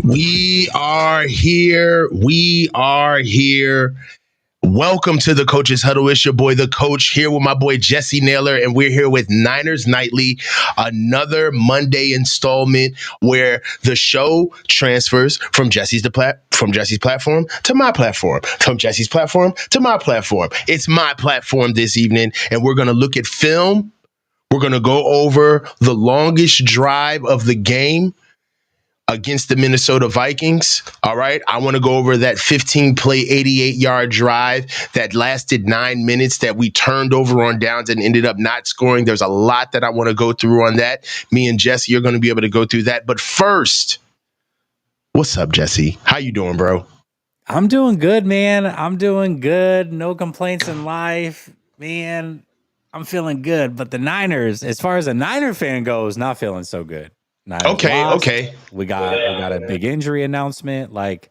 We are here. We are here. Welcome to the Coach's Huddle. It's your boy, the coach, here with my boy, Jesse Naylor, and we're here with Niners Nightly, another Monday installment where the show transfers from Jesse's platform to my platform, from Jesse's platform to my platform. It's my platform this evening, and we're going to look at film. We're going to go over the longest drive of the game against the Minnesota Vikings. All right. I want to go over that 15-play, 88-yard drive that lasted 9 minutes that we turned over on downs and ended up not scoring. There's a lot that I want to go through on that. Me and Jesse are going to be able to go through that. But first, what's up, Jesse? How you doing, bro? I'm doing good, man. I'm doing good. No complaints in life, man. I'm feeling good. But the Niners, as far as a Niner fan goes, not feeling so good. Niners lost. Okay. We got a big injury announcement. Like,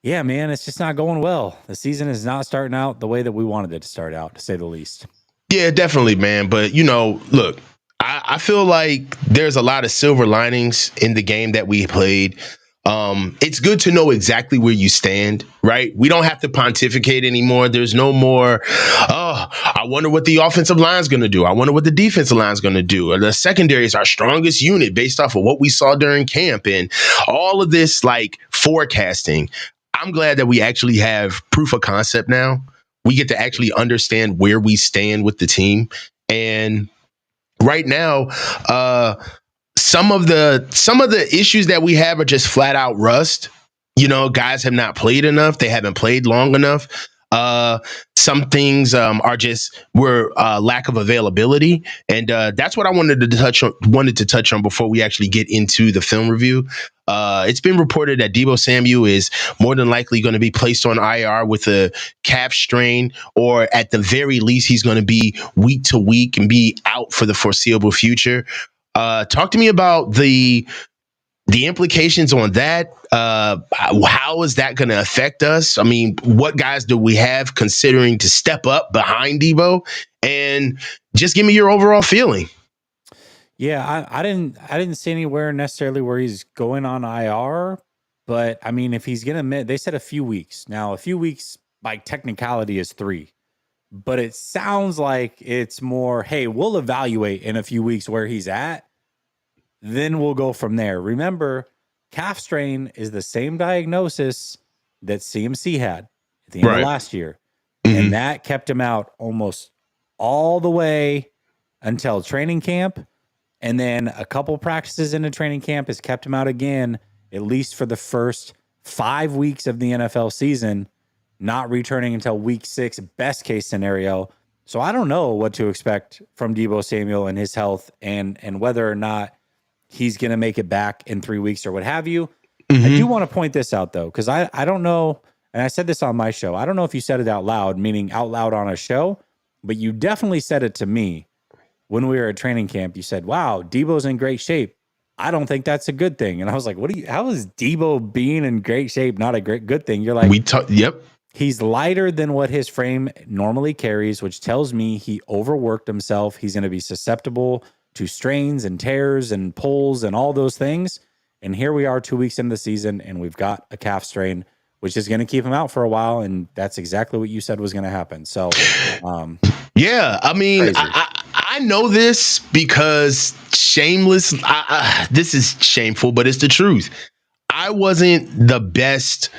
yeah, man, it's just not going well. The season is not starting out the way that we wanted it to start out, to say the least. Yeah, definitely, man. But, look, I feel like there's a lot of silver linings in the game that we played. It's good to know exactly where you stand, right? We don't have to pontificate anymore. There's no more, I wonder what the offensive line's going to do. I wonder what the defensive line's going to do. Or the secondary is our strongest unit based off of what we saw during camp and all of this like forecasting. I'm glad that we actually have proof of concept now. We get to actually understand where we stand with the team. And right now, some of the issues that we have are just flat out rust. Guys have not played enough. They haven't played long enough. Some things were lack of availability, and that's what I wanted to touch on before we actually get into the film review. It's been reported that Debo Samuel is more than likely going to be placed on IR with a calf strain, or at the very least, he's going to be week to week and be out for the foreseeable future. Talk to me about the implications on that. How is that going to affect us? I mean, what guys do we have considering to step up behind Deebo? And just give me your overall feeling. Yeah, I didn't see anywhere necessarily where he's going on IR, but I mean, if he's gonna they said a few weeks. Now, a few weeks by technicality is 3, but it sounds like it's more, hey, we'll evaluate in a few weeks where he's at, then we'll go from there. Remember, calf strain is the same diagnosis that CMC had at the end of last year, and that kept him out almost all the way until training camp. And then a couple practices into training camp has kept him out again, at least for the first 5 weeks of the NFL season, not returning until week 6, best case scenario. So I don't know what to expect from Debo Samuel and his health and whether or not he's going to make it back in 3 weeks or what have you. I do want to point this out, though, because I don't know, and I said this on my show. I don't know if you said it out loud, meaning out loud on a show, but you definitely said it to me. When we were at training camp, you said, wow, Debo's in great shape. I don't think that's a good thing. And I was like, how is Deebo being in great shape not a good thing? You're like, yep. He's lighter than what his frame normally carries, which tells me he overworked himself. He's going to be susceptible to strains and tears and pulls and all those things. And here we are 2 weeks into the season, and we've got a calf strain, which is going to keep him out for a while. And that's exactly what you said was going to happen. So, yeah, I mean, I know this because this is shameful, but it's the truth. I wasn't the best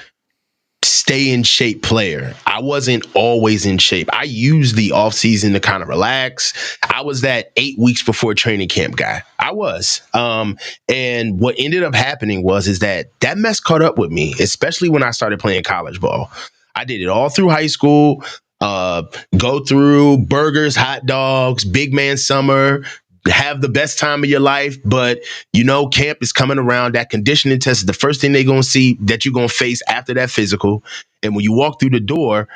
stay in shape player. I wasn't always in shape. I used the off season to kind of relax. I was that 8 weeks before training camp guy. I was. And what ended up happening is that mess caught up with me, especially when I started playing college ball. I did it all through high school, go through burgers, hot dogs, big man summer, have the best time of your life. But, camp is coming around. That conditioning test is the first thing they're going to see that you're going to face after that physical. And when you walk through the door,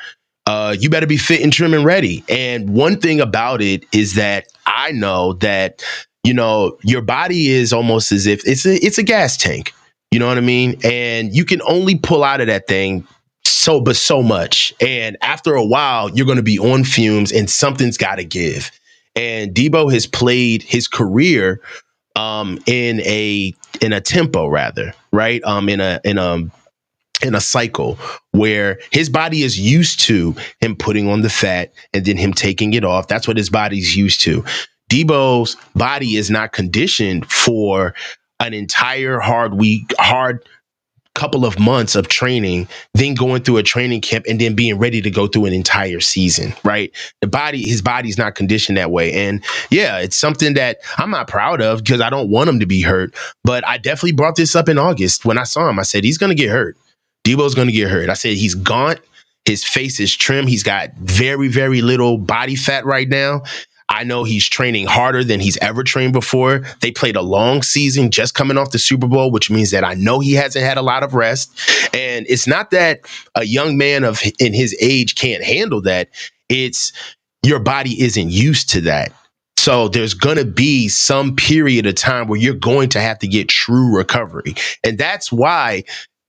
you better be fit and trim and ready. And one thing about it is that I know that, your body is almost as if it's a gas tank. You know what I mean? And you can only pull out of that thing so much. And after a while, you're going to be on fumes and something's got to give. And Deebo has played his career in a tempo rather, right? In a cycle where his body is used to him putting on the fat and then him taking it off. That's what his body's used to. Debo's body is not conditioned for an entire hard couple of months of training, then going through a training camp and then being ready to go through an entire season, right? His body's not conditioned that way. And yeah, it's something that I'm not proud of because I don't want him to be hurt. But I definitely brought this up in August when I saw him. I said, he's going to get hurt. Debo's going to get hurt. I said, he's gaunt. His face is trim. He's got very, very little body fat right now. I know he's training harder than he's ever trained before. They played a long season just coming off the Super Bowl, which means that I know he hasn't had a lot of rest. And it's not that a young man in his age can't handle that. It's your body isn't used to that. So there's going to be some period of time where you're going to have to get true recovery. And that's why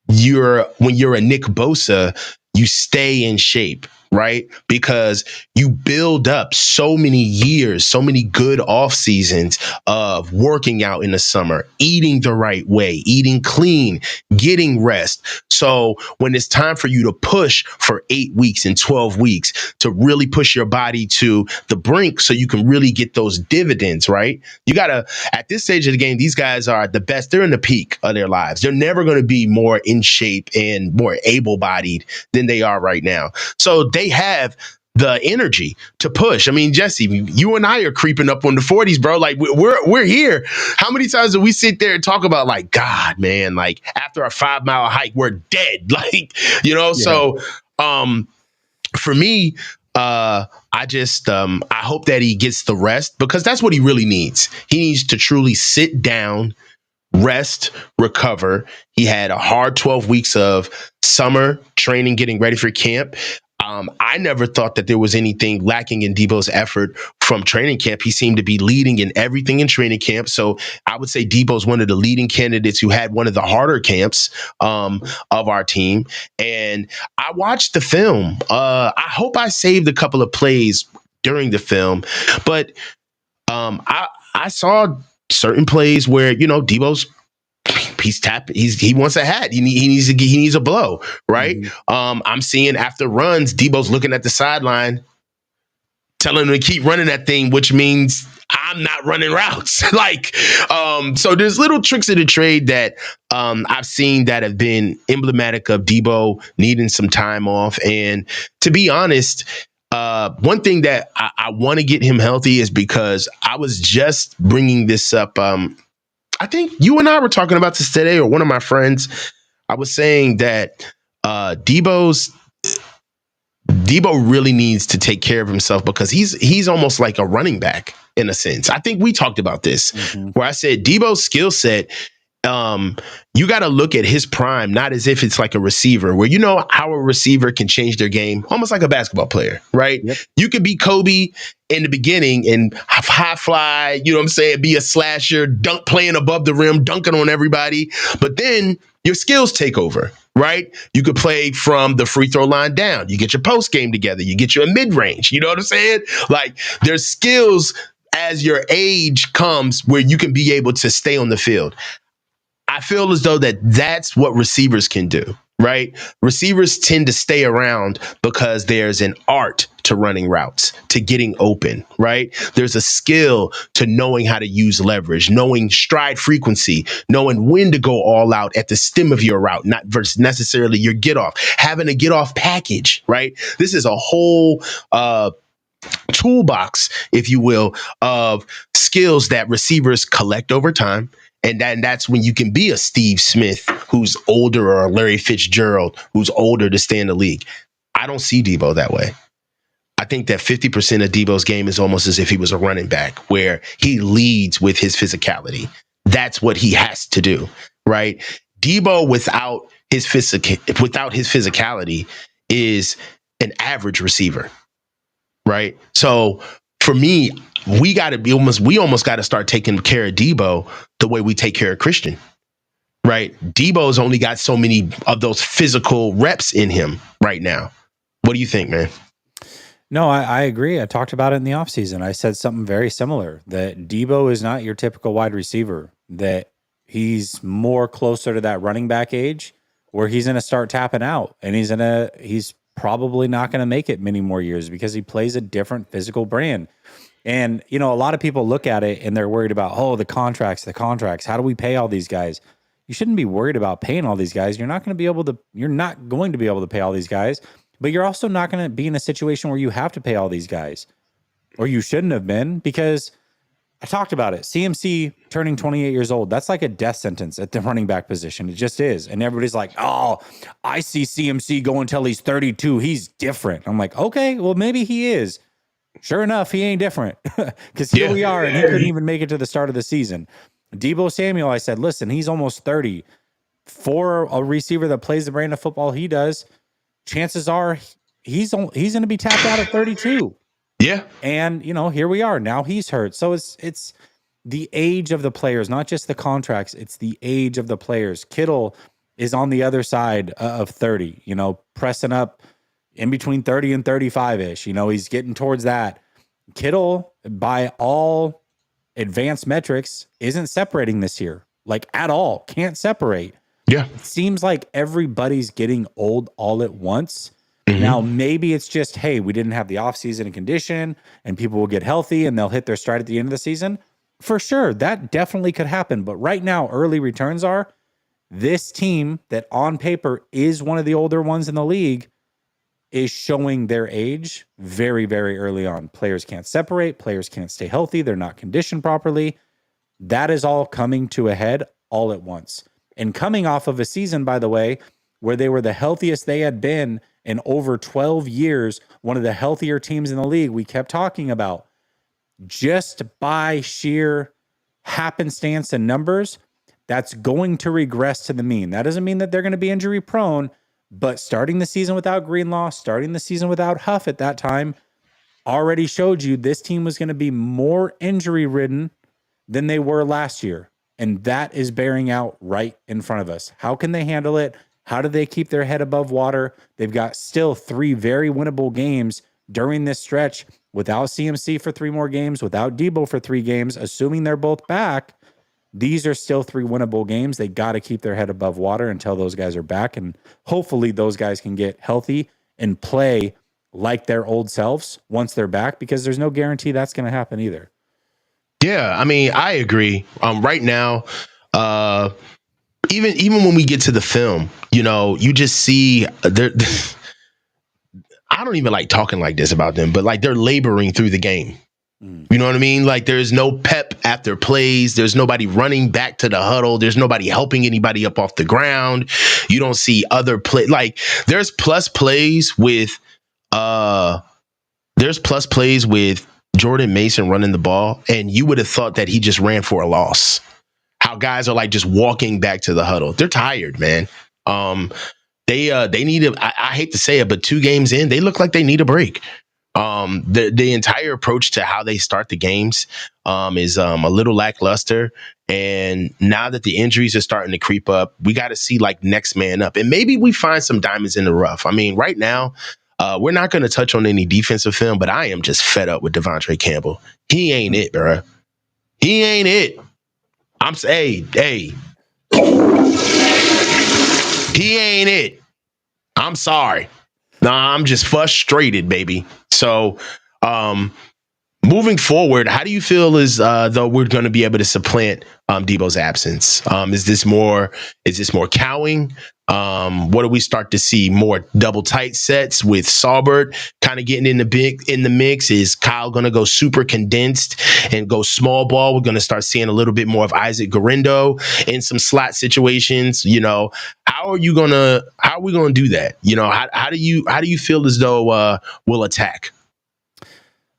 when you're a Nick Bosa, you stay in shape, right? Because you build up so many years, so many good off seasons of working out in the summer, eating the right way, eating clean, getting rest. So when it's time for you to push for 8 weeks and 12 weeks to really push your body to the brink so you can really get those dividends, right? You got to, at this stage of the game, these guys are the best. They're in the peak of their lives. They're never going to be more in shape and more able-bodied than they are right now. So they have the energy to push. I mean, Jesse, you and I are creeping up on the 40s, bro. Like we're here. How many times do we sit there and talk about like, God, man, like after a 5-mile hike, we're dead. Like, Yeah. So for me, I hope that he gets the rest because that's what he really needs. He needs to truly sit down, rest, recover. He had a hard 12 weeks of summer training, getting ready for camp. I never thought that there was anything lacking in Deebo's effort from training camp. He seemed to be leading in everything in training camp. So I would say Deebo's one of the leading candidates who had one of the harder camps of our team. And I watched the film. I hope I saved a couple of plays during the film, but I saw certain plays where Deebo's he wants a hat. He needs a blow, right? Mm-hmm. I'm seeing after runs, Deebo's looking at the sideline, telling him to keep running that thing, which means I'm not running routes. So there's little tricks of the trade that I've seen that have been emblematic of Deebo needing some time off. And to be honest, one thing that I want to get him healthy is because I was just bringing this up. I think you and I were talking about this today, or one of my friends. I was saying that Deebo really needs to take care of himself because he's almost like a running back in a sense. I think we talked about this where I said Deebo's skill set. You got to look at his prime, not as if it's like a receiver where how a receiver can change their game, almost like a basketball player, right? Yep. You could be Kobe in the beginning and high fly, be a slasher, playing above the rim, dunking on everybody. But then your skills take over, right? You could play from the free throw line down. You get your post game together. You get your mid range. You know what I'm saying? Like there's skills as your age comes where you can be able to stay on the field. I feel as though that's what receivers can do, right? Receivers tend to stay around because there's an art to running routes, to getting open, right? There's a skill to knowing how to use leverage, knowing stride frequency, knowing when to go all out at the stem of your route, not versus necessarily your get off, having a get off package, right? This is a whole toolbox, if you will, of skills that receivers collect over time. And that's when you can be a Steve Smith who's older or a Larry Fitzgerald who's older to stay in the league. I don't see Deebo that way. I think that 50% of Deebo's game is almost as if he was a running back where he leads with his physicality. That's what he has to do, right? Deebo without his physicality is an average receiver, right? So for me, we almost got to start taking care of Deebo the way we take care of Christian, right? Deebo's only got so many of those physical reps in him right now. What do you think, man? No, I agree. I talked about it in the offseason. I said something very similar, that Deebo is not your typical wide receiver, that he's more closer to that running back age where he's going to start tapping out, and he's probably not going to make it many more years because he plays a different physical brand. And, you know, a lot of people look at it and they're worried about, oh, the contracts. How do we pay all these guys? You shouldn't be worried about paying all these guys. You're not going to be able to pay all these guys, but you're also not going to be in a situation where you have to pay all these guys, or you shouldn't have been, because I talked about it. CMC turning 28 years old. That's like a death sentence at the running back position. It just is. And everybody's like, oh, I see CMC go until he's 32. He's different. I'm like, okay, well, maybe he is. Sure enough, he ain't different, because here we are, and he couldn't even make it to the start of the season. Debo Samuel, I said, listen, he's almost 30. For a receiver that plays the brand of football he does, chances are he's going to be tapped out at 32. Yeah. And, you know, here we are. Now he's hurt. So it's the age of the players, not just the contracts. It's the age of the players. Kittle is on the other side of 30, you know, pressing up in between 30 and 35-ish. You know, he's getting towards that. Kittle, by all advanced metrics, isn't separating this year, like at all. Can't separate. Yeah. It seems like everybody's getting old all at once. Now, maybe it's just, hey, we didn't have the offseason and condition, and people will get healthy and they'll hit their stride at the end of the season. For sure, that definitely could happen. But right now, early returns are this team that on paper is one of the older ones in the league is showing their age very, very early on. Players can't separate. Players can't stay healthy. They're not conditioned properly. That is all coming to a head all at once. And coming off of a season, by the way, where they were the healthiest they had been in over 12 years, one of the healthier teams in the league we kept talking about. Just by sheer happenstance and numbers, that's going to regress to the mean. That doesn't mean that they're going to be injury prone, but starting the season without Greenlaw, starting the season without Huff at that time, already showed you this team was going to be more injury ridden than they were last year. And that is bearing out right in front of us. How can they handle it? How do they keep their head above water? They've got still 3 very winnable games during this stretch without CMC for 3 more games, without Deebo for 3 games, assuming they're both back. These are still 3 winnable games. They got to keep their head above water until those guys are back. And hopefully those guys can get healthy and play like their old selves once they're back, because there's no guarantee that's going to happen either. Yeah, I mean, I agree. Right now, even when we get to the film, you know, you just see there. I don't even like talking like this about them, but like they're laboring through the game. You know what I mean? Like there's no pep after plays. There's nobody running back to the huddle. There's nobody helping anybody up off the ground. You don't see other play. Like there's plus plays with Jordan Mason running the ball, and you would have thought that he just ran for a loss. How guys are like just walking back to the huddle. They're tired, man. They need a. I hate to say it, but 2 games in, they look like they need a break. The entire approach to how they start the games is a little lackluster. And now that the injuries are starting to creep up, we got to see like next man up, and maybe we find some diamonds in the rough. I mean, right now, we're not going to touch on any defensive film, but I am just fed up with Devontae Campbell. He ain't it, bro. He ain't it. Hey, he ain't it. I'm sorry. Nah, I'm just frustrated, baby. So, moving forward, how do you feel as though we're going to be able to supplant Deebo's absence? Is this more cowing? What do we start to see? More double tight sets with Saubert kind of getting in the mix? Is Kyle going to go super condensed and go small ball? We're going to start seeing a little bit more of Isaac Guerrero in some slot situations. You know, how are we going to do that? You know, how do you feel as though we'll attack?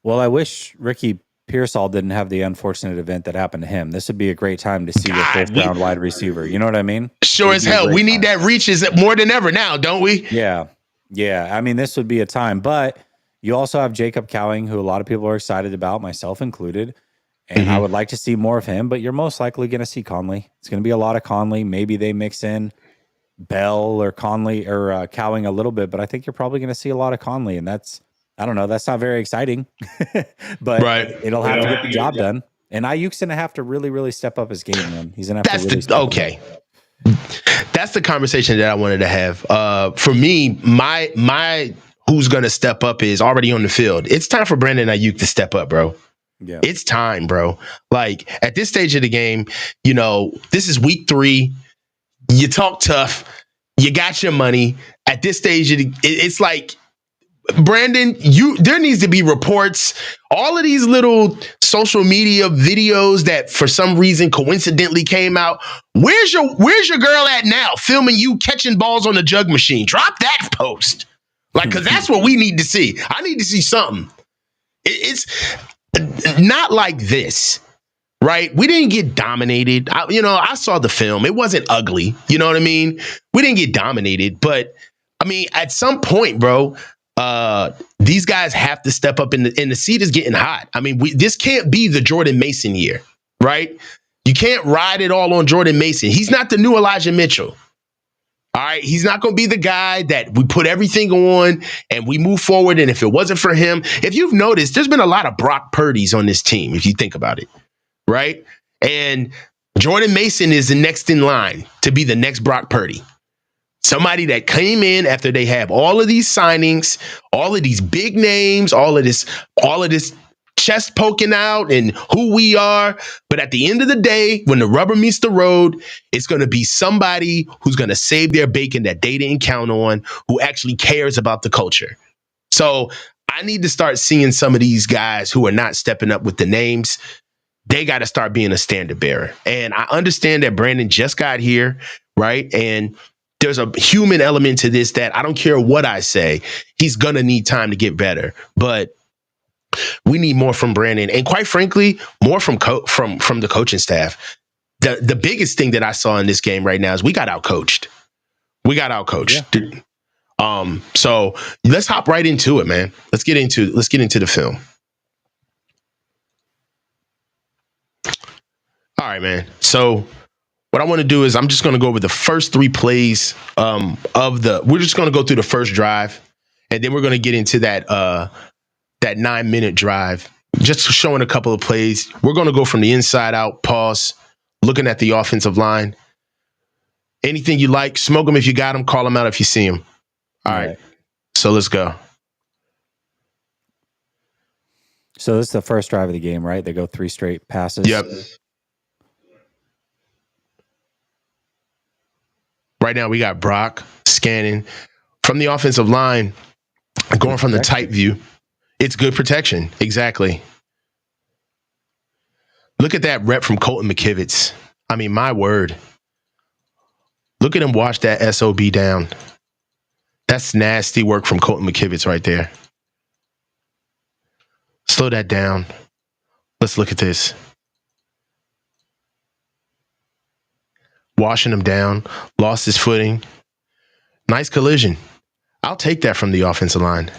Well, I wish Ricky Pearsall didn't have the unfortunate event that happened to him. This would be a great time to see the 5th round wide receiver. You know what I mean? Sure as hell. We need that reaches more than ever now, don't we? Yeah. Yeah. I mean, this would be a time, but you also have Jacob Cowing, who a lot of people are excited about, myself included. And I would like to see more of him, but you're most likely going to see Conley. It's going to be a lot of Conley. Maybe they mix in Bell or Conley or Cowing a little bit, but I think you're probably going to see a lot of Conley, and that's I don't know. That's not very exciting, but Right. it'll have to get the job done. And Ayuk's going to have to really, really step up his game, man. He's going to have That's to really the step okay. That's the conversation that I wanted to have. For me, my who's gonna step up is already on the field. It's time for Brandon Ayuk to step up, bro. Yeah. It's time, bro. Like at this stage of the game, this is week 3. You talk tough. You got your money. At this stage, it's like Brandon, there needs to be reports. All of these little social media videos that for some reason coincidentally came out. Where's your girl at now? Filming you catching balls on the jug machine. Drop that post. Like, because that's what we need to see. I need to see something. It's not like this, right? We didn't get dominated. I saw the film. It wasn't ugly. You know what I mean? We didn't get dominated, but I mean, at some point, bro, these guys have to step up, and the seat is getting hot. I mean, this can't be the Jordan Mason year, right? You can't ride it all on Jordan Mason. He's not the new Elijah Mitchell. All right. He's not going to be the guy that we put everything on and we move forward. And if it wasn't for him, if you've noticed, there's been a lot of Brock Purdy's on this team, if you think about it, right? And Jordan Mason is the next in line to be the next Brock Purdy. Somebody that came in after they have all of these signings, all of these big names, all of this chest poking out and who we are. But at the end of the day, when the rubber meets the road, it's going to be somebody who's going to save their bacon that they didn't count on, who actually cares about the culture. So I need to start seeing some of these guys who are not stepping up with the names. They got to start being a standard bearer. And I understand that Brandon just got here, right? And there's a human element to this that I don't care what I say. He's going to need time to get better. But we need more from Brandon, and quite frankly, more from the coaching staff. The biggest thing that I saw in this game right now is we got outcoached. Yeah. So let's hop right into it, man. Let's get into the film. All right, man. So what I want to do is I'm just going to go over the first 3 plays we're just going to go through the first drive, and then we're going to get into that 9-minute drive, just showing a couple of plays. We're going to go from the inside out, pause, looking at the offensive line. Anything you like, smoke them if you got them, call them out if you see them. All right. So let's go. So this is the first drive of the game, right? They go 3 straight passes. Yep. Right now we got Brock scanning from the offensive line, going from the tight view. It's good protection. Exactly. Look at that rep from Colton McKivitz. I mean, my word. Look at him wash that SOB down. That's nasty work from Colton McKivitz right there. Slow that down. Let's look at this. Washing him down. Lost his footing. Nice collision. I'll take that from the offensive line.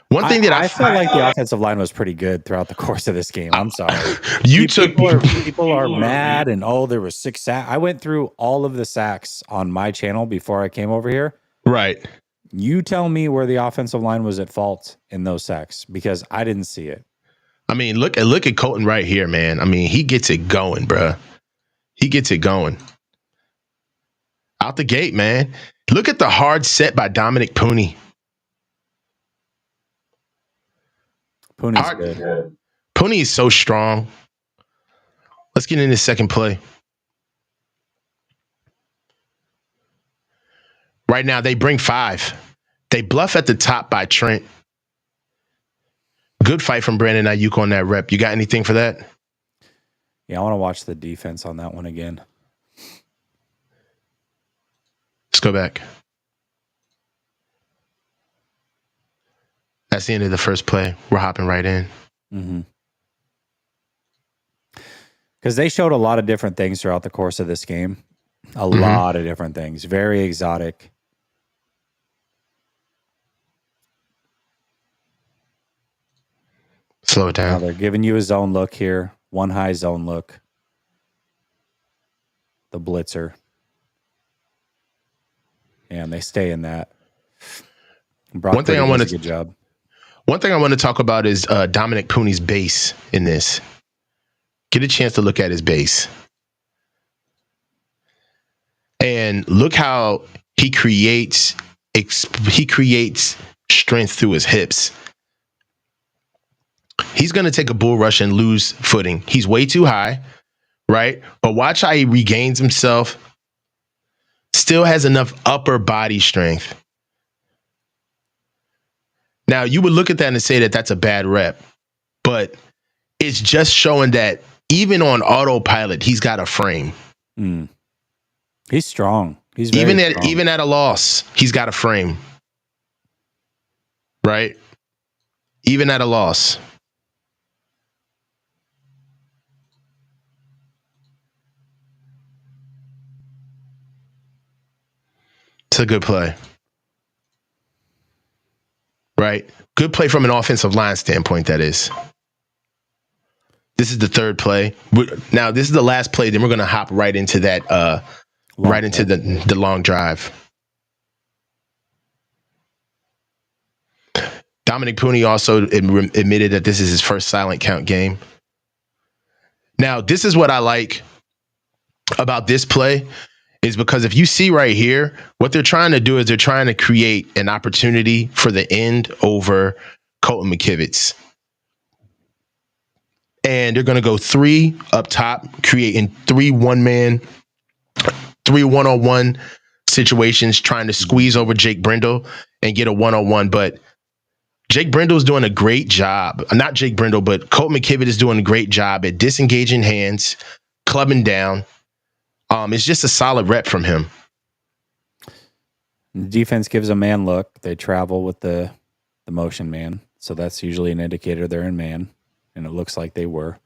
One thing that I felt like the offensive line was pretty good throughout the course of this game. I'm sorry. People are mad and there was 6 sacks. I went through all of the sacks on my channel before I came over here. Right. You tell me where the offensive line was at fault in those sacks, because I didn't see it. I mean, look at Colton right here, man. I mean, he gets it going, bruh. He gets it going. Out the gate, man. Look at the hard set by Dominic Pooney. Pooney's good. Pooney is so strong. Let's get into the second play. Right now, they bring 5. They bluff at the top by Trent. Good fight from Brandon Ayuk on that rep. You got anything for that? Yeah, I want to watch the defense on that one again. Let's go back. That's the end of the first play. We're hopping right in. Mm-hmm. Because they showed a lot of different things throughout the course of this game. A lot of different things. Very exotic. Slow it down. Now they're giving you a zone look here. One high zone look. The blitzer. And they stay in that. Brock One thing I want to good job. One thing I want to talk about is Dominic Pooney's base in this. Get a chance to look at his base. And look how he creates strength through his hips. He's going to take a bull rush and lose footing. He's way too high, right? But watch how he regains himself. Still has enough upper body strength. Now, you would look at that and say that that's a bad rep, but it's just showing that even on autopilot, he's got a frame. Mm. He's strong. He's even strong. at a loss, he's got a frame, right? Even at a loss. It's a good play. Right? Good play from an offensive line standpoint, that is. This is the third play. Now, this is the last play. Then we're going to hop right into that, the long drive. Dominic Pooney also admitted that this is his first silent count game. Now, this is what I like about this play is because if you see right here, what they're trying to do is they're trying to create an opportunity for the end over Colton McKivitz. And they're going to go 3 up top, creating 3 one-on-one situations, trying to squeeze over Jake Brindle and get a one-on-one. But Jake Brindle's doing a great job. Not Jake Brindle, but Colton McKivitz is doing a great job at disengaging hands, clubbing down. It's just a solid rep from him. The defense gives a man look. They travel with the motion man. So that's usually an indicator they're in man. And it looks like they were.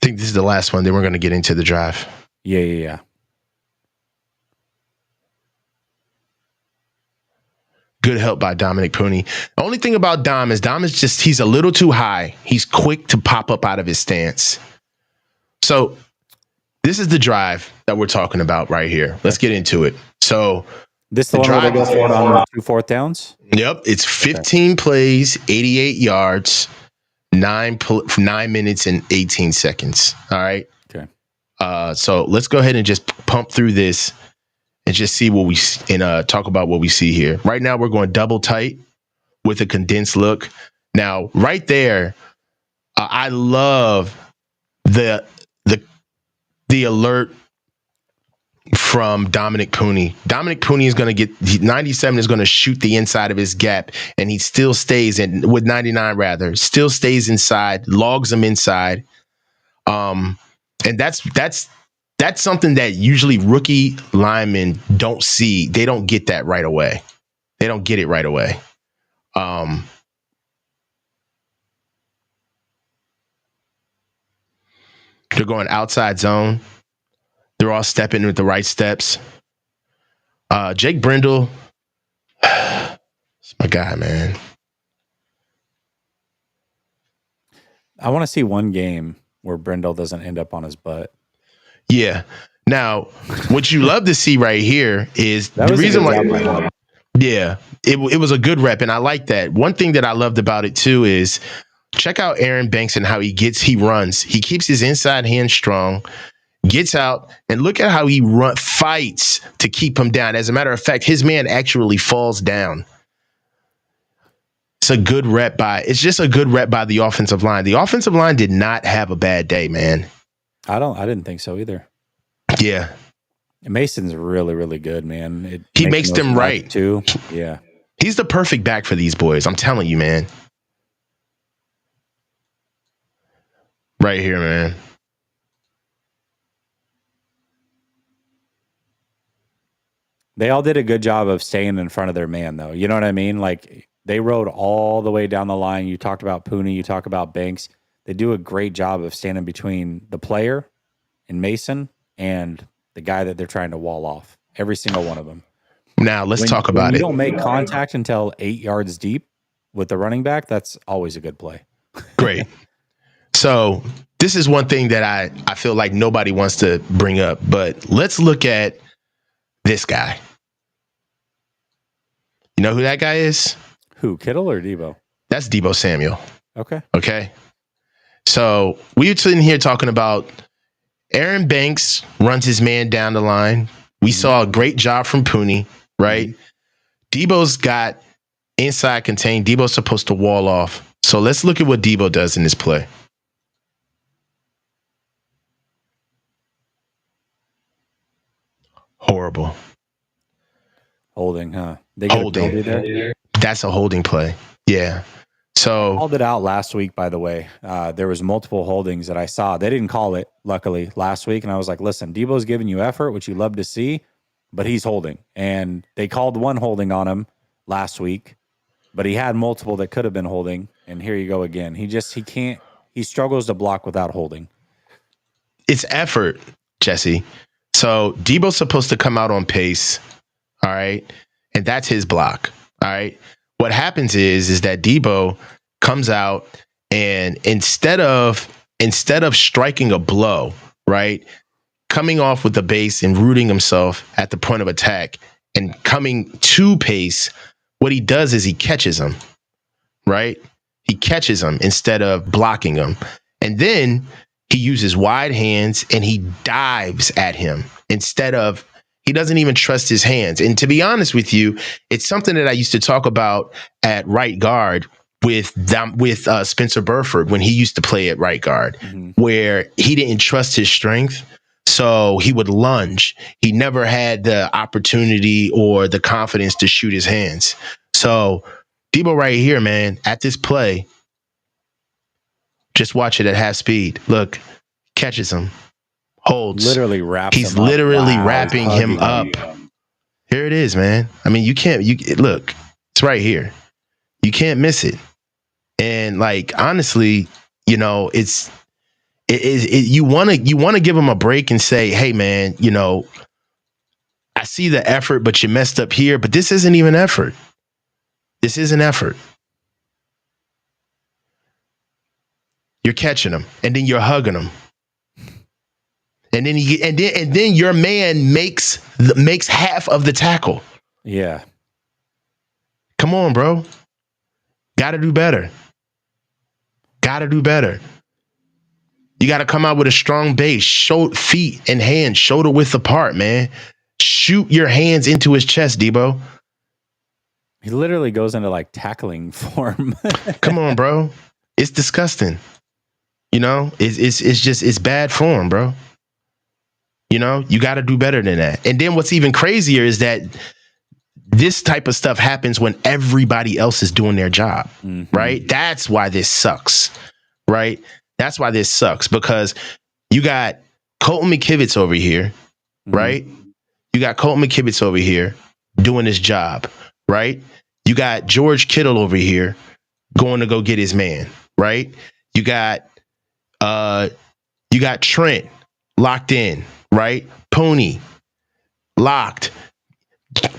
I think this is the last one. Then we're going to get into the drive. Yeah. Good help by Dominic Pooney. The only thing about Dom is just, he's a little too high. He's quick to pop up out of his stance. So this is the drive that we're talking about right here. Let's get into it. So this the one where they go for it on the 2 4th downs? Yep. It's 15 plays, 88 yards, 9 minutes and 18 seconds. All right. Okay. So let's go ahead and just pump through this and just see what we talk about what we see here. Right now, we're going double tight with a condensed look. Now, right there, I love the alert from Dominic Pooney. Dominic Pooney is going to get 97 is going to shoot the inside of his gap, and he still stays in with 99 rather still stays inside, logs him inside. And that's something that usually rookie linemen don't see. They don't get that right away. They don't get it right away. They're going outside zone. They're all stepping with the right steps. Jake Brindle, it's my guy, man. I want to see one game where Brindle doesn't end up on his butt. Yeah. Now, what you love to see right here is the reason why. Yeah, it was a good rep, and I like that. One thing that I loved about it too is check out Aaron Banks and how he runs. He keeps his inside hand strong, gets out, and look at how he fights to keep him down. As a matter of fact, his man actually falls down. It's just a good rep by the offensive line. The offensive line did not have a bad day, man. I didn't think so either. Yeah. Mason's really, really good, man. He makes them right too. Yeah. He's the perfect back for these boys. I'm telling you, man. Right here, man. They all did a good job of staying in front of their man, though. You know what I mean? Like, they rode all the way down the line. You talked about Pooney. You talk about Banks. They do a great job of standing between the player and Mason and the guy that they're trying to wall off. Every single one of them. Now, let's talk about it. You don't make contact until 8 yards deep with the running back. That's always a good play. Great. So this is one thing that I feel like nobody wants to bring up, but let's look at this guy. You know who that guy is? Who, Kittle or Debo? That's Debo Samuel. Okay. Okay. So we were sitting here talking about Aaron Banks runs his man down the line. We saw a great job from Pooney, right? Debo's got inside contained. Debo's supposed to wall off. So let's look at what Debo does in this play. Horrible. Holding, huh? They get Holding. a penalty there? That's a holding play. Yeah. So I called it out last week, by the way. There was multiple holdings that I saw. They didn't call it, luckily, last week. And I was like, listen, Debo's giving you effort, which you love to see, but he's holding. And they called one holding on him last week, but he had multiple that could have been holding. And here you go again. He struggles to block without holding. it's effort, Jesse. So Deebo's supposed to come out on pace. All right. And that's his block. All right. What happens is that Deebo comes out and instead of striking a blow, right, coming off with the base and rooting himself at the point of attack and coming to pace, what he does is he catches him, right? He catches him instead of blocking him. And then he uses wide hands and he dives at him instead of, he doesn't even trust his hands. And to be honest with you, it's something that I used to talk about at right guard with Spencer Burford when he used to play at right guard, where he didn't trust his strength. So he would lunge. He never had the opportunity or the confidence to shoot his hands. So Deebo right here, man, at this play, just watch it at half speed. Look, catches him, holds. Literally wraps He's him up. literally Wow, wrapping him up. Here it is, man. I mean, look, it's right here. You can't miss it. And like, honestly, you know, you want to give him a break and say, hey, man, you know, I see the effort, but you messed up here. But this isn't even effort. This isn't effort. You're catching him, and then you're hugging him, and then your man makes half of the tackle. Yeah. Come on, bro. Got to do better. Got to do better. You got to come out with a strong base, feet and hands shoulder width apart, man. Shoot your hands into his chest, Deebo. He literally goes into like tackling form. Come on, bro. It's disgusting. You know, it's bad form, bro. You know, you got to do better than that. And then what's even crazier is that this type of stuff happens when everybody else is doing their job, right? That's why this sucks, right? That's why this sucks, because you got Colton McKivitz over here, right? You got Colton McKivitz over here doing his job, right? You got George Kittle over here going to go get his man, right? You got Trent locked in, right? Pony locked.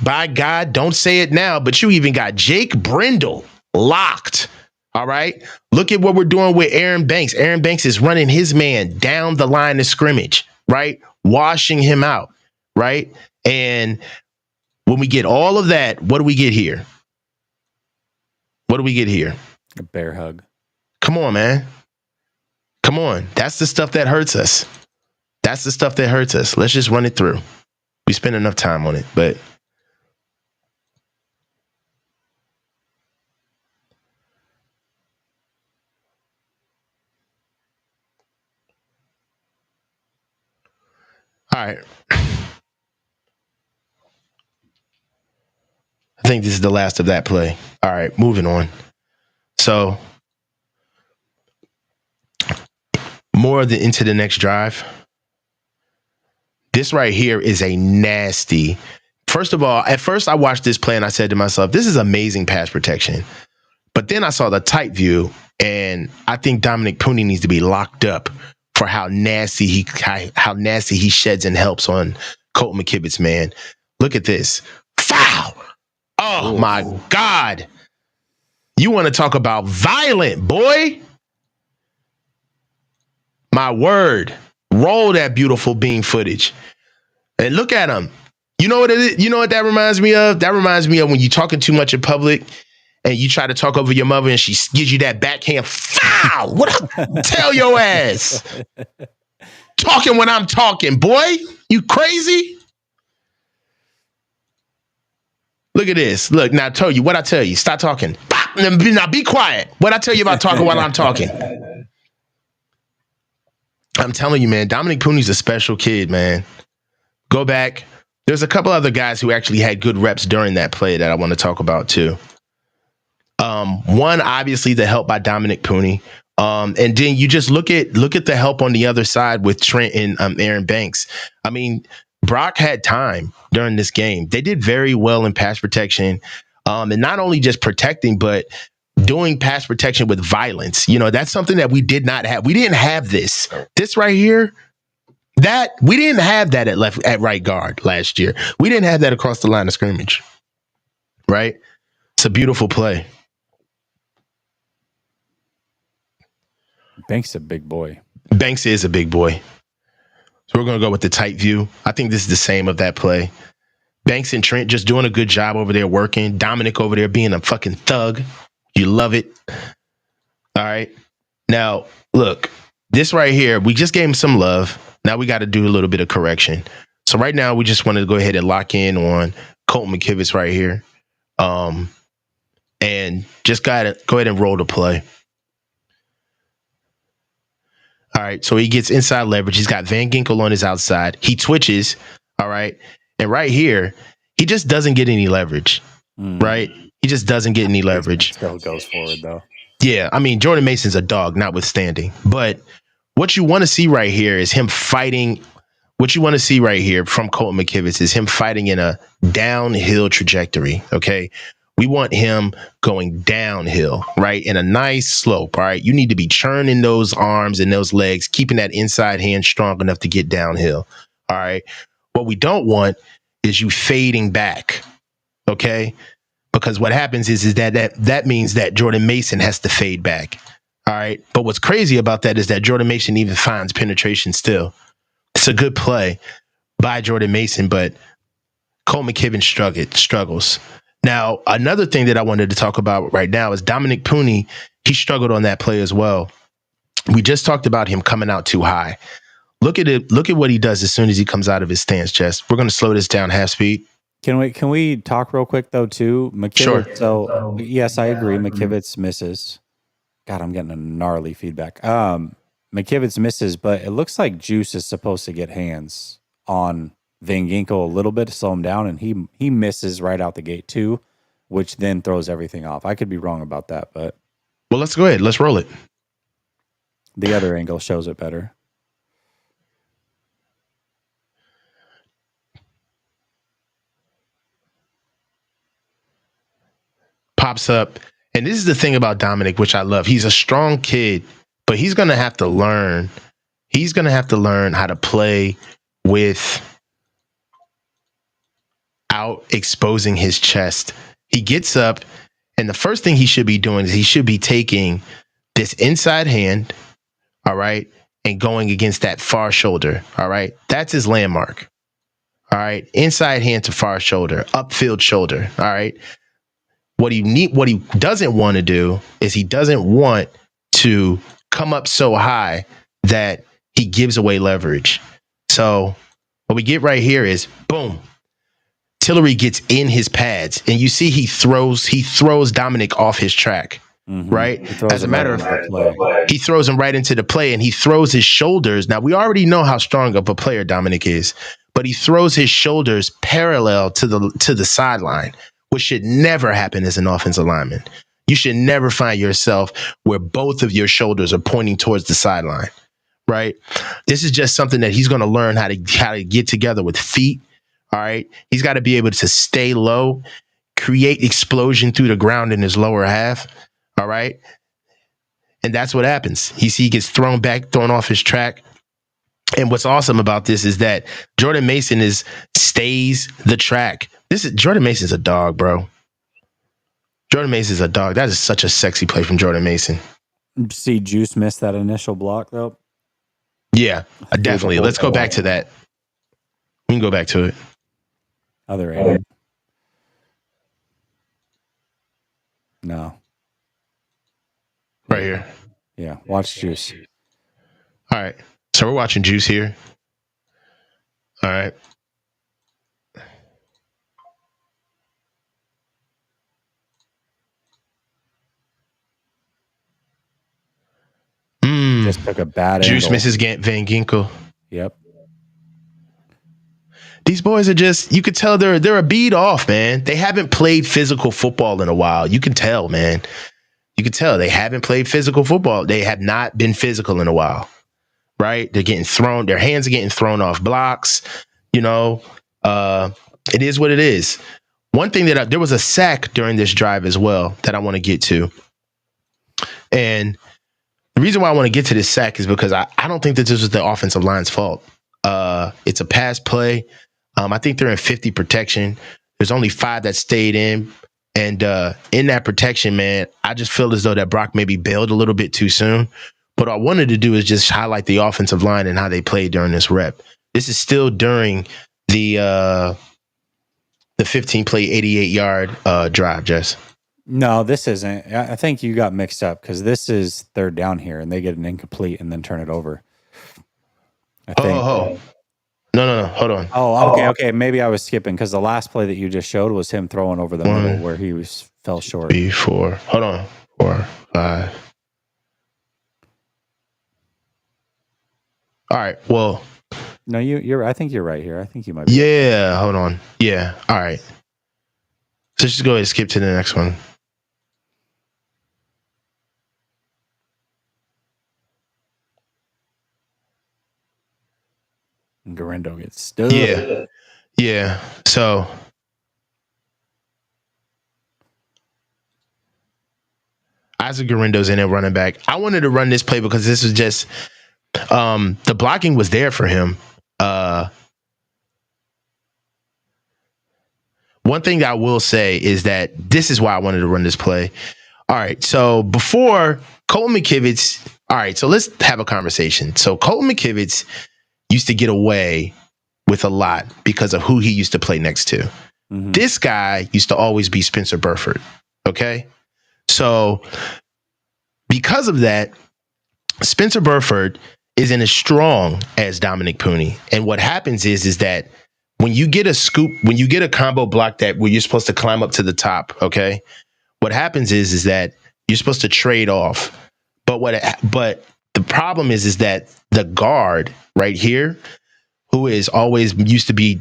By God, don't say it now, but you even got Jake Brendel locked. All right. Look at what we're doing with Aaron Banks. Aaron Banks is running his man down the line of scrimmage, right? Washing him out, right? And when we get all of that, what do we get here? What do we get here? A bear hug. Come on, man. Come on. That's the stuff that hurts us. That's the stuff that hurts us. Let's just run it through. We spend enough time on it, but all right. I think this is the last of that play. All right, moving on. So, more into the next drive. This right here is a nasty. First of all, at first I watched this play and I said to myself, this is amazing pass protection. But then I saw the tight view, and I think Dominic Pooney needs to be locked up for how nasty he sheds and helps on Colton McKivitt's man. Look at this. Foul. Oh, my God. You want to talk about violent, boy? My word. Roll that beautiful beam footage. And look at him. You know what it is? You know what that reminds me of? That reminds me of when you're talking too much in public and you try to talk over your mother and she gives you that backhand foul. What? Tell your ass. Talking when I'm talking, boy. You crazy? Look at this. Look, now I told you what I tell you. Stop talking. Now be quiet. What I tell you about talking while I'm talking. I'm telling you, man, Dominic Pooney's a special kid, man. Go back. There's a couple other guys who actually had good reps during that play that I want to talk about too. One, obviously, the help by Dominic Pooney. And then you just look at the help on the other side with Trent and Aaron Banks. I mean, Brock had time during this game. They did very well in pass protection, and not only just protecting, but doing pass protection with violence. You know, that's something that we did not have. We didn't have this. This right here. That we didn't have that at right guard last year. We didn't have that across the line of scrimmage. Right? It's a beautiful play. Banks is a big boy. Banks is a big boy. So we're going to go with the tight view. I think this is the same of that play. Banks and Trent just doing a good job over there working. Dominic over there being a fucking thug. You love it. All right. Now, look, this right here, we just gave him some love. Now we got to do a little bit of correction. So right now, we just wanted to go ahead and lock in on Colton McKivitz right here. And just got to go ahead and roll the play. All right, so he gets inside leverage. He's got Van Ginkel on his outside. He twitches, all right? And right here, he just doesn't get any leverage, right? He just doesn't get any leverage. Still goes forward, though. Yeah, I mean, Jordan Mason's a dog, notwithstanding. But what you want to see right here is him fighting. What you want to see right here from Colton McKivitz is him fighting in a downhill trajectory, okay? We want him going downhill, right? In a nice slope, all right? You need to be churning those arms and those legs, keeping that inside hand strong enough to get downhill, all right? What we don't want is you fading back, okay? Because what happens is that means that Jordan Mason has to fade back, all right? But what's crazy about that is that Jordan Mason even finds penetration still. It's a good play by Jordan Mason, but Cole McKibben struggles. Now, another thing that I wanted to talk about right now is Dominic Pooney. He struggled on that play as well. We just talked about him coming out too high. Look at it. Look at what he does as soon as he comes out of his stance, Jess. We're going to slow this down half speed. Can we talk real quick though too? McKivitz, sure. So yes, I agree. McKivitz misses. God, I'm getting a gnarly feedback. McKivitz misses, but it looks like Juice is supposed to get hands on Van Ginkel a little bit to slow him down, and he misses right out the gate too, which then throws everything off. I could be wrong about that, but well, let's go ahead. Let's roll it. The other angle shows it better. Pops up, and this is the thing about Dominic, which I love. He's a strong kid, but he's going to have to learn. He's going to have to learn how to play without exposing his chest. He gets up, and the first thing he should be doing is he should be taking this inside hand, all right, and going against that far shoulder, all right? That's his landmark, all right? Inside hand to far shoulder, upfield shoulder, all right? What he doesn't want to do is he doesn't want to come up so high that he gives away leverage. So what we get right here is boom. Tillery gets in his pads, and you see he throws Dominic off his track, right? As a matter of fact, he throws him right into the play, and he throws his shoulders. Now, we already know how strong of a player Dominic is, but he throws his shoulders parallel to the sideline, which should never happen as an offensive lineman. You should never find yourself where both of your shoulders are pointing towards the sideline, right? This is just something that he's going to learn how to get together with feet. All right. He's got to be able to stay low, create explosion through the ground in his lower half. All right. And that's what happens. He gets thrown off his track. And what's awesome about this is that Jordan Mason stays the track. Jordan Mason's a dog, bro. Jordan Mason's a dog. That is such a sexy play from Jordan Mason. See Juice miss that initial block though. Yeah, definitely. Let's go back to that. We can go back to it. Other end. No. Right here. Yeah, watch Juice. All right. So we're watching Juice here. All right. Just took a bad Juice angle. misses Van Ginkel. Yep. These boys are just, you could tell they're a beat off, man. They haven't played physical football in a while. You can tell, man. You can tell they haven't played physical football. They have not been physical in a while, right? They're getting thrown. Their hands are getting thrown off blocks. You know, it is what it is. One thing there was a sack during this drive as well that I want to get to. And the reason why I want to get to this sack is because I don't think that this was the offensive line's fault. It's a pass play. I think they're in 50 protection. There's only 5 that stayed in. And in that protection, man, I just feel as though that Brock maybe bailed a little bit too soon. But what I wanted to do is just highlight the offensive line and how they played during this rep. This is still during the 15-play, 88-yard drive, Jess. No, this isn't. I think you got mixed up because this is third down here, and they get an incomplete and then turn it over. I think. No. Hold on. Oh, okay. Maybe I was skipping because the last play that you just showed was him throwing over the middle where he fell short. 3, 4. Hold on. 4, 5. All right. Well. No, you're. I think you're right here. I think you might be. Yeah. Hold on. Yeah. All right. So just go ahead and skip to the next one. Garendo gets stood. Yeah. So Isaac Garendo's in there running back. I wanted to run this play because this was just the blocking was there for him. One thing that I will say is that this is why I wanted to run this play. All right. So before Colton McKivitz, all right, so let's have a conversation. So Colton McKivitz used to get away with a lot because of who he used to play next to. Mm-hmm. This guy used to always be Spencer Burford. Okay. So because of that, Spencer Burford isn't as strong as Dominic Pooney. And what happens is that when you get a scoop, when you get a combo block that where you're supposed to climb up to the top, okay, what happens is that you're supposed to trade off. But the problem is that the guard right here, who is always used to be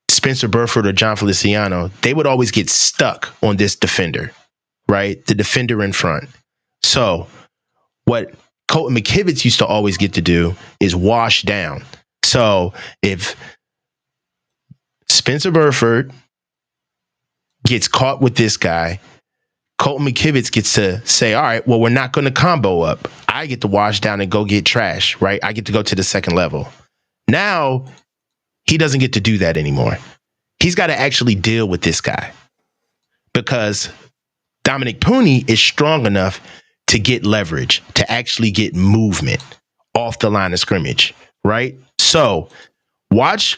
Spencer Burford or John Feliciano, they would always get stuck on this defender, right? The defender in front. So what Colton McKivitz used to always get to do is wash down. So if Spencer Burford gets caught with this guy, Colton McKivitz gets to say, all right, well, we're not going to combo up. I get to wash down and go get trash, right? I get to go to the second level. Now, he doesn't get to do that anymore. He's got to actually deal with this guy because Dominic Pooney is strong enough to get leverage, to actually get movement off the line of scrimmage, right? So watch.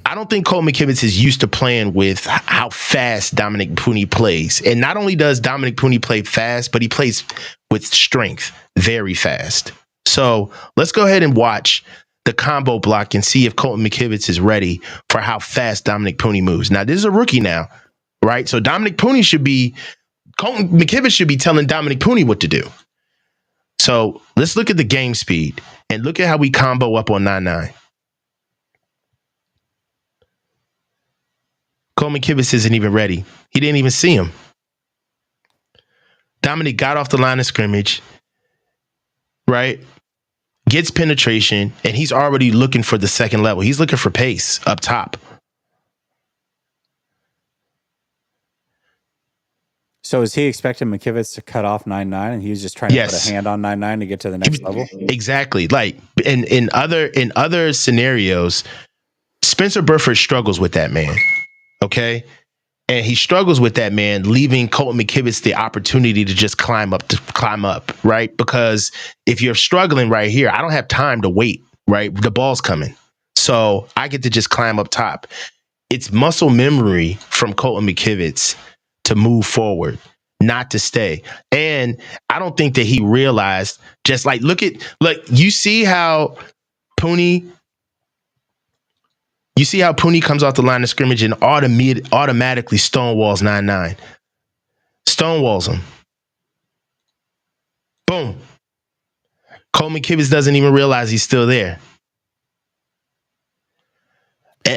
I don't think Colton McKivitz is used to playing with how fast Dominic Pooney plays. And not only does Dominic Pooney play fast, but he plays with strength very fast. So let's go ahead and watch the combo block and see if Colton McKivitz is ready for how fast Dominic Pooney moves. Now, this is a rookie now, right? So Colton McKivitz should be telling Dominic Pooney what to do. So let's look at the game speed and look at how we combo up on 9-9. Colton McKivitz isn't even ready. He didn't even see him. Dominic got off the line of scrimmage, right? Gets penetration, and he's already looking for the second level. He's looking for pace up top. So is he expecting McKivitz to cut off 9-9 and he was just trying to put a hand on 9-9 to get to the next level? Exactly. Like in other scenarios, Spencer Burford struggles with that man. Okay. And he struggles with that man, leaving Colton McKivitz the opportunity to just climb up, right? Because if you're struggling right here, I don't have time to wait right? The ball's coming. So I get to just climb up top. It's muscle memory from Colton McKivitz to move forward, not to stay. And I don't think that he realized, just like, you see how Pooney comes off the line of scrimmage and automatically stonewalls 9-9. Stonewalls him. Boom. Coleman Kivitz doesn't even realize he's still there.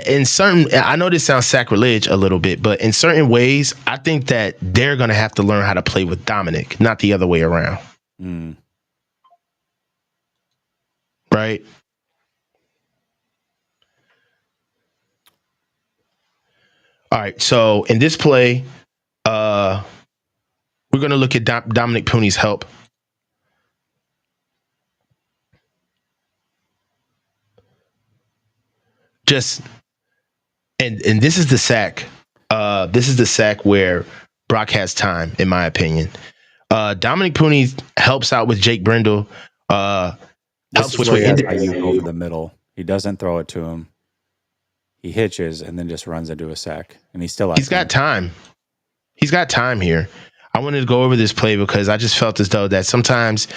In certain, I know this sounds sacrilege a little bit, but in certain ways, I think that they're going to have to learn how to play with Dominic, not the other way around. Right? All right. So in this play, we're going to look at Dominic Pooney's help. And this is the sack. This is the sack where Brock has time, in my opinion. Dominic Pooney helps out with Jake Brendel. Helps with Ayuk over the middle. He doesn't throw it to him. He hitches and then just runs into a sack, and he's got time. He's got time here. I wanted to go over this play because I just felt as though that sometimes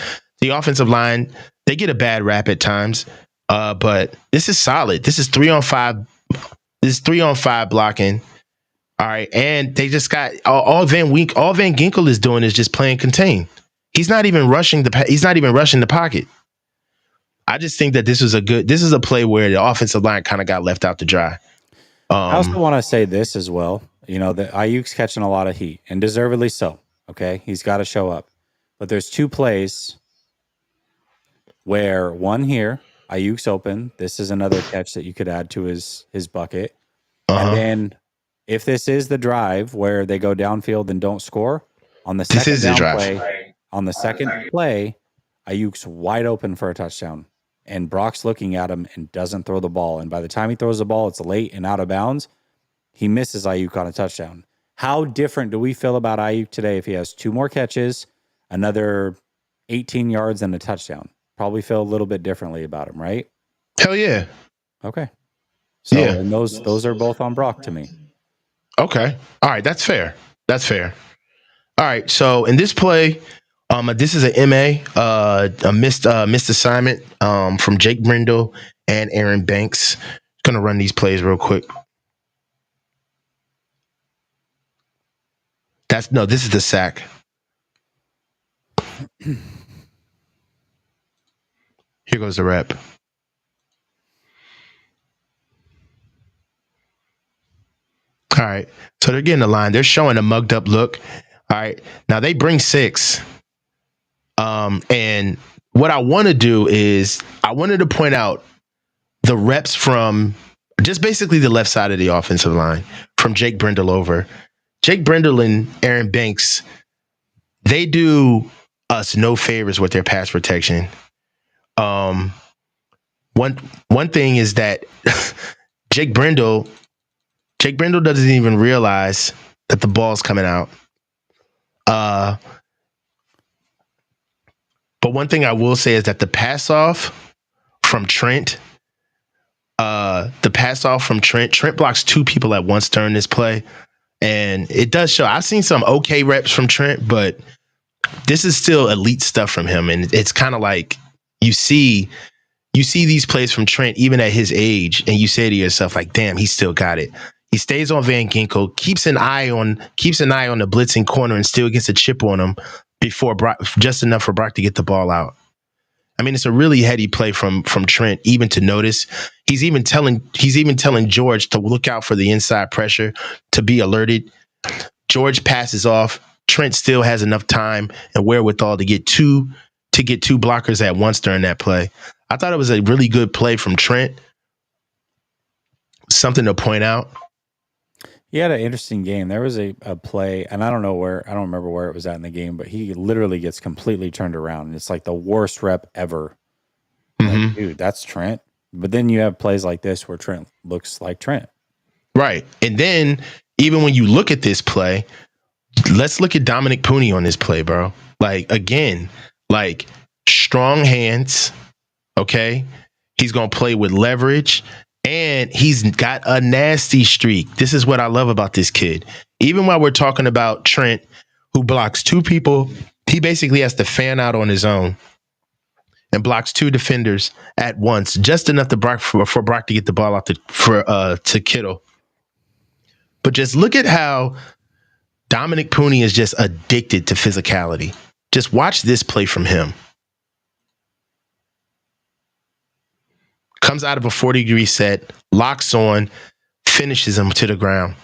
the offensive line, they get a bad rap at times. But this is solid. This is 3-on-5. This is 3-on-5 blocking. All right. And they just got all Van Ginkel is doing is just playing contain. He's not even rushing the pocket. I just think that this is a play where the offensive line kind of got left out to dry. I also want to say this as well. You know, that Ayuk's catching a lot of heat, and deservedly so. Okay. He's got to show up. But there's two plays where one here, Ayuk's open. This is another catch that you could add to his bucket. And then if this is the drive where they go downfield and don't score, on the second play, Ayuk's wide open for a touchdown. And Brock's looking at him and doesn't throw the ball. And by the time he throws the ball, it's late and out of bounds. He misses Ayuk on a touchdown. How different do we feel about Ayuk today if he has two more catches, another 18 yards, and a touchdown? Probably feel a little bit differently about him, right? Hell yeah. Okay. So and those are both on Brock to me. Okay. All right. That's fair. All right. So in this play, this is an MA, a missed assignment from Jake Brendel and Aaron Banks. Gonna run these plays real quick. This is the sack. Here goes the rep. All right. So they're getting the line. They're showing a mugged up look. All right. Now they bring 6. And what I want to do is I wanted to point out the reps from just basically the left side of the offensive line from Jake Brendel over. Jake Brendel and Aaron Banks, they do us no favors with their pass protection. One thing is that Jake Brendel doesn't even realize that the ball's coming out. But one thing I will say is that the pass off from Trent, Trent blocks 2 people at once during this play. And it does show. I've seen some okay reps from Trent, but this is still elite stuff from him. And it's kind of like you see these plays from Trent, even at his age, and you say to yourself, like, damn, he still got it. He stays on Van Ginkel, keeps an eye on the blitzing corner, and still gets a chip on him before Brock, just enough for Brock to get the ball out. I mean, it's a really heady play from Trent, even to notice. He's even telling George to look out for the inside pressure, to be alerted. George passes off. Trent still has enough time and wherewithal to get two blockers at once during that play. I thought it was a really good play from Trent. Something to point out. He had an interesting game. There was a play, and I don't remember where it was at in the game, but he literally gets completely turned around. And it's like the worst rep ever. Mm-hmm. Like, dude, that's Trent. But then you have plays like this where Trent looks like Trent. Right. And then even when you look at this play, let's look at Dominic Pooney on this play, bro. Like, again, like strong hands. Okay. He's going to play with leverage, and he's got a nasty streak. This is what I love about this kid. Even while we're talking about Trent, who blocks two people, he basically has to fan out on his own and blocks two defenders at once, just enough to for Brock to get the ball out to Kittle. But just look at how Dominic Pooney is just addicted to physicality. Just watch this play from him. Comes out of a 40-degree set, locks on, finishes him to the ground.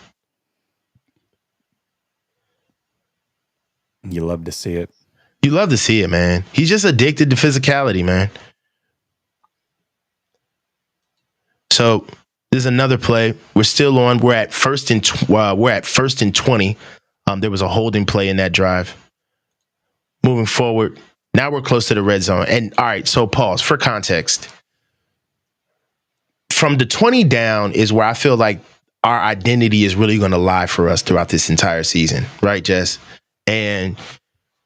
You love to see it. You love to see it, man. He's just addicted to physicality, man. So there's another play. We're still on. We're at first and 20. There was a holding play in that drive. Moving forward, now we're close to the red zone. And all right, so pause for context. From the 20 down is where I feel like our identity is really going to lie for us throughout this entire season, right, Jess? And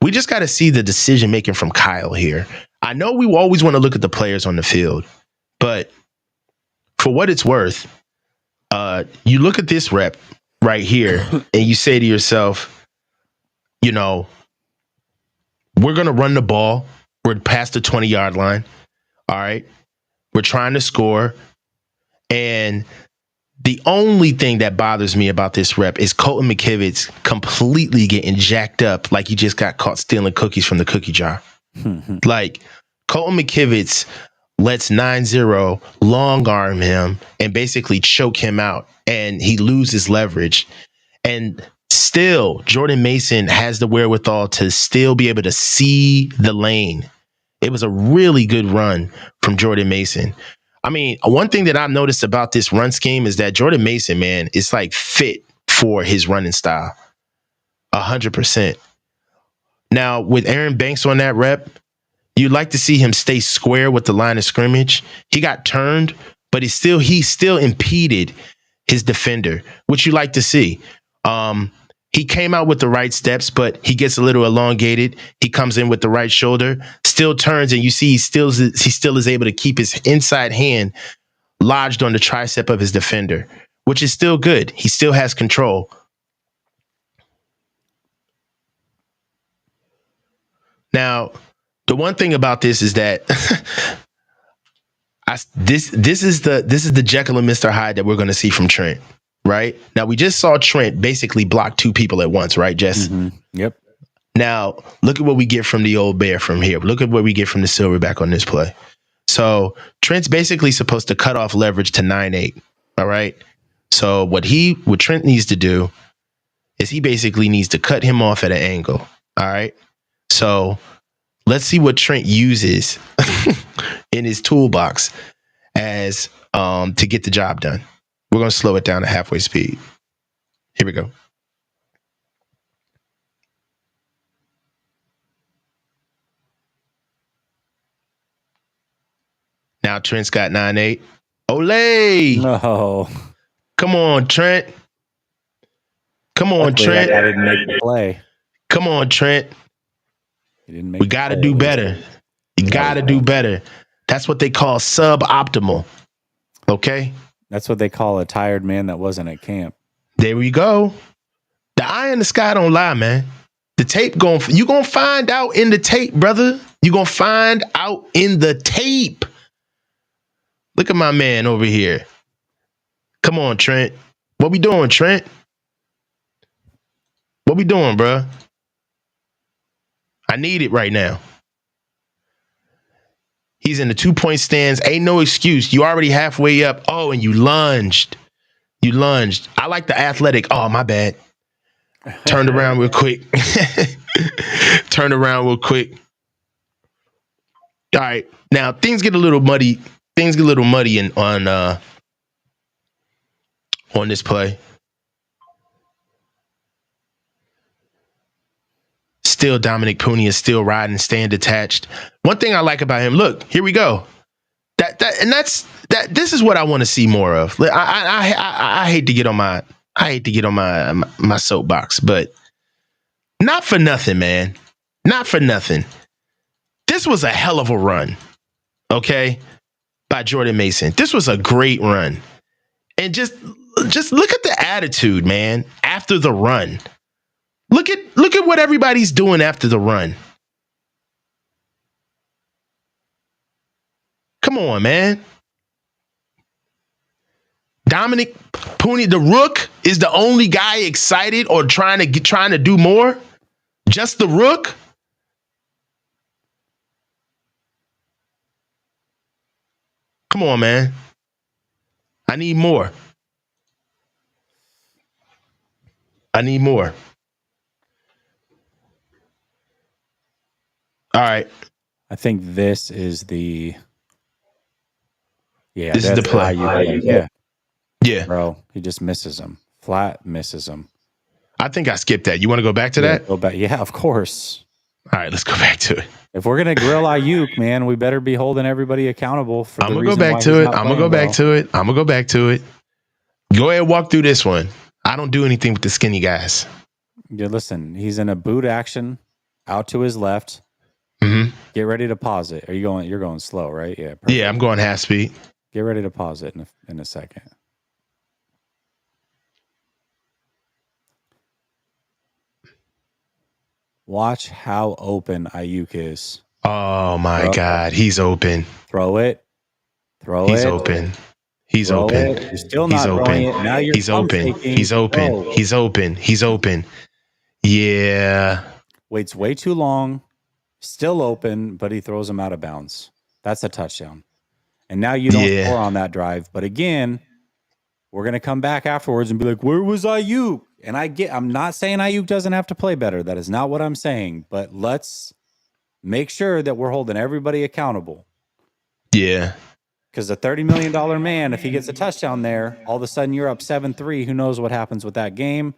we just got to see the decision making from Kyle here. I know we always want to look at the players on the field, but for what it's worth, you look at this rep right here and you say to yourself, you know, we're going to run the ball. We're past the 20-yard line. All right. We're trying to score. And the only thing that bothers me about this rep is Colton McKivitz completely getting jacked up like he just got caught stealing cookies from the cookie jar. Like, Colton McKivitz lets 9-0 long arm him and basically choke him out, and he loses leverage. And still, Jordan Mason has the wherewithal to still be able to see the lane. It was a really good run from Jordan Mason. I mean, one thing that I've noticed about this run scheme is that Jordan Mason, man, is like fit for his running style. 100%. Now, with Aaron Banks on that rep, you'd like to see him stay square with the line of scrimmage. He got turned, but he still impeded his defender, which you like to see. He came out with the right steps, but he gets a little elongated. He comes in with the right shoulder, still turns, and you see he still is able to keep his inside hand lodged on the tricep of his defender, which is still good. He still has control. Now, the one thing about this is that this is the Jekyll and Mr. Hyde that we're going to see from Trent. Right now, we just saw Trent basically block two people at once, right, Jess? Mm-hmm. Yep. Now, look at what we get from the old bear from here. Look at what we get from the silverback on this play. So Trent's basically supposed to cut off leverage to 9-8. All right. So what Trent needs to do is he basically needs to cut him off at an angle. All right. So let's see what Trent uses in his toolbox as to get the job done. We're going to slow it down to halfway speed. Here we go. Now Trent's got 9-8. Ole! No. Come on, Trent. Come on, Luckily, Trent. I didn't make the play. Come on, Trent. We got to do better. You got to do better. That's what they call suboptimal. Okay? That's what they call a tired man that wasn't at camp. There we go. The eye in the sky don't lie, man. The tape you gonna find out in the tape, brother. You gonna find out in the tape. Look at my man over here. Come on, Trent. What we doing, Trent? What we doing, bro? I need it right now. He's in the 2-point stands. Ain't no excuse. You already halfway up. Oh, and you lunged. I like the athletic. Oh, my bad. Turned around real quick. All right. Now, things get a little muddy. On this play. Still, Dominic Pooney is still riding, staying detached. One thing I like about him, look, here we go. This is what I want to see more of. I hate to get on my soapbox, but not for nothing, man. Not for nothing. This was a hell of a run. Okay? by Jordan Mason. This was a great run. And just look at the attitude, man, after the run. Look at what everybody's doing after the run. Come on, man. Dominic Pooney, the Rook, is the only guy excited or trying to do more. Just the Rook. Come on, man. I need more. I need more. All right. I think this is the. Yeah, this is the play. Yeah. Yeah. Bro, he just misses him. Flat misses him. I think I skipped that. You want to go back to that? Go back. Yeah, of course. All right, let's go back to it. If we're gonna grill Ayuk, man, we better be holding everybody accountable for. I'm gonna go back to it. I'm gonna go back to it. I'm gonna go back to it. Go ahead, walk through this one. I don't do anything with the skinny guys. Yeah, listen, he's in a boot action, out to his left. Mm-hmm. Get ready to pause it. Are you going? You're going slow, right? Yeah. Perfect. Yeah, I'm going half speed. Get ready to pause it in a second. Watch how open Ayuk is. Oh my God, he's open. Throw it. He's open. He's open. You're still not throwing it. Now you're He's open. He's open. Oh. He's open. He's open. Yeah. Waits way too long. Still open, but he throws him out of bounds. That's a touchdown. And now you don't score on that drive. But again, we're going to come back afterwards and be like, where was Ayuk? And I'm not saying Ayuk doesn't have to play better. That is not what I'm saying. But let's make sure that we're holding everybody accountable. Yeah. Because the $30 million man, if he gets a touchdown there, all of a sudden you're up 7-3. Who knows what happens with that game?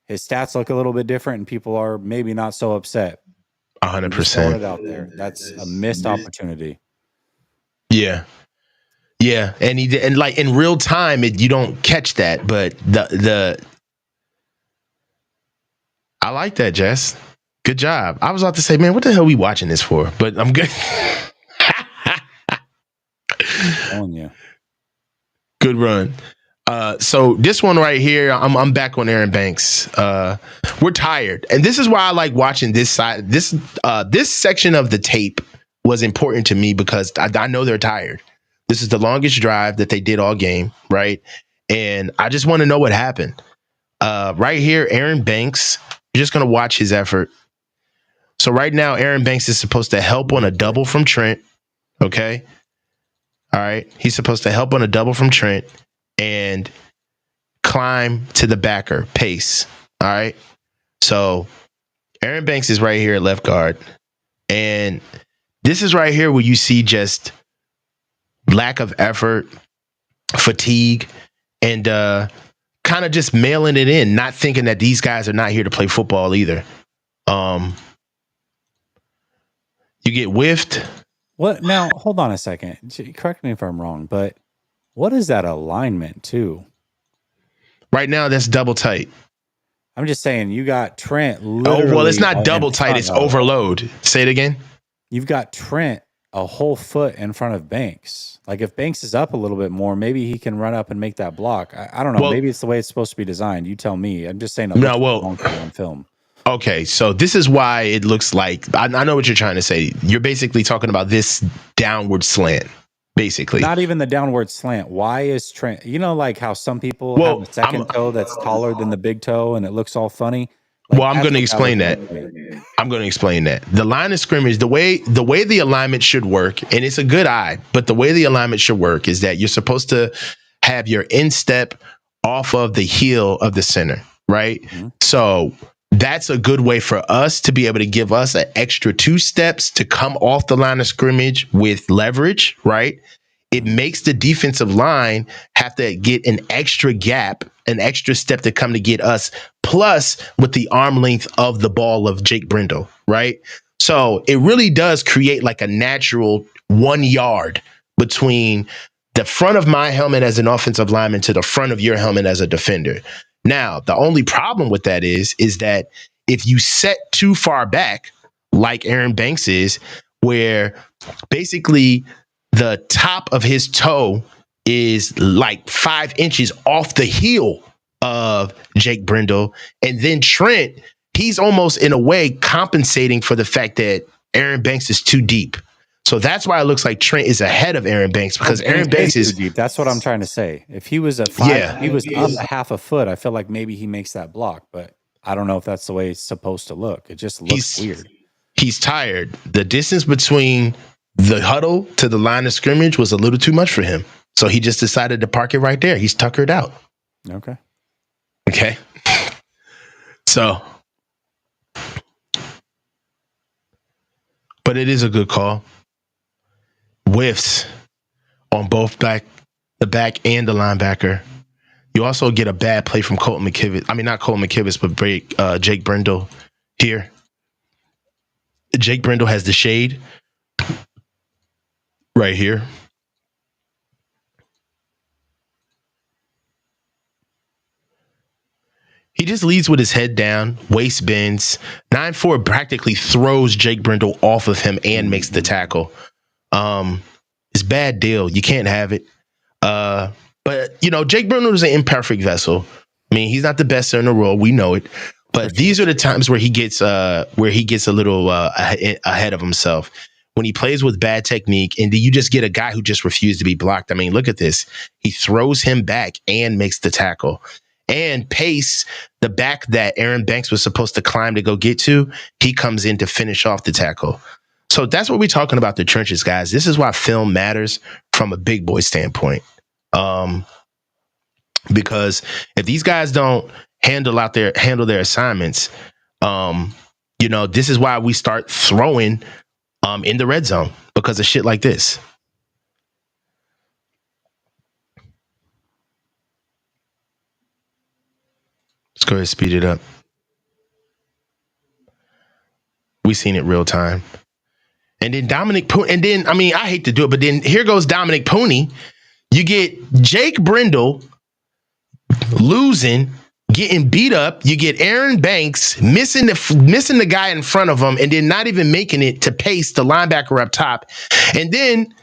His stats look a little bit different, and people are maybe not so upset. 100%. It out there. That's a missed opportunity. Yeah. Yeah. And like in real time, you don't catch that. But I like that, Jess. Good job. I was about to say, man, what the hell are we watching this for? But I'm good. Yeah. Good run. So this one right here, I'm back on Aaron Banks. We're tired, and this is why I like watching this side. This section of the tape was important to me because I know they're tired. This is the longest drive that they did all game, right? And I just want to know what happened. Right here, Aaron Banks. You're just gonna watch his effort. So right now, Aaron Banks is supposed to help on a double from Trent. Okay. All right. He's supposed to help on a double from Trent and climb to the backer, Pace. All right. So Aaron Banks is right here at left guard. And this is right here where you see just lack of effort, fatigue, and kind of just mailing it in, not thinking that these guys are not here to play football either. You get whiffed. What now? Hold on a second. Correct me if I'm wrong, but what is that alignment to? Right now, that's double tight. I'm just saying you got Trent. Oh, well, it's not double tight. It's overload. Say it again. You've got Trent a whole foot in front of Banks. Like if Banks is up a little bit more, maybe he can run up and make that block. I don't know. Well, maybe it's the way it's supposed to be designed. You tell me. I'm just saying. On film. Okay, so this is why it looks like I know what you're trying to say. You're basically talking about this downward slant, basically. Not even the downward slant. Why is Trent? You know, like how some people have a second toe that's taller than the big toe, and it looks all funny. Like, well, I'm going to explain that. I'm going to explain that. The line of scrimmage, the way the alignment should work, and it's a good eye, but the way the alignment should work is that you're supposed to have your instep off of the heel of the center, right? Mm-hmm. So that's a good way for us to be able to give us an extra 2 steps to come off the line of scrimmage with leverage, right? It makes the defensive line have to get an extra gap, an extra step to come to get us, plus with the arm length of the ball of Jake Brindle, right? So it really does create like a natural 1 yard between the front of my helmet as an offensive lineman to the front of your helmet as a defender. Now, the only problem with that is that if you set too far back, like Aaron Banks is, where basically the top of his toe is like 5 inches off the heel of Jake Brindle. And then Trent, he's almost in a way compensating for the fact that Aaron Banks is too deep. So that's why it looks like Trent is ahead of Aaron Banks, because Aaron Banks is too deep. That's what I'm trying to say. If he was at 5, he was up half a foot, I feel like maybe he makes that block, but I don't know if that's the way it's supposed to look. It just looks weird. He's tired. The distance between the huddle to the line of scrimmage was a little too much for him. So he just decided to park it right there. He's tuckered out. Okay. So, but it is a good call. Whiffs on both the back and the linebacker. You also get a bad play from Colton McKivitz. I mean, not Colton McKivitz, but Jake Brindle here. Jake Brindle has the shade right here. He just leads with his head down, waist bends. 9-4 practically throws Jake Brindle off of him and makes the tackle. It's a bad deal. You can't have it. But, you know, Jake Brindle is an imperfect vessel. I mean, he's not the best in the world. We know it. But these are the times where he gets a little ahead of himself. When he plays with bad technique, and you just get a guy who just refused to be blocked. I mean, look at this. He throws him back and makes the tackle. And Pace, the back that Aaron Banks was supposed to climb to go get to, he comes in to finish off the tackle. So that's what we're talking about, the trenches, guys. This is why film matters from a big boy standpoint. Because if these guys don't handle their assignments, you know, this is why we start throwing in the red zone, because of shit like this. Let's go ahead and speed it up. We seen it real time. And then I hate to do it, but then here goes Dominic Pooney. You get Jake Brindle losing, getting beat up. You get Aaron Banks missing the guy in front of him, and then not even making it to Pace, the linebacker up top. And then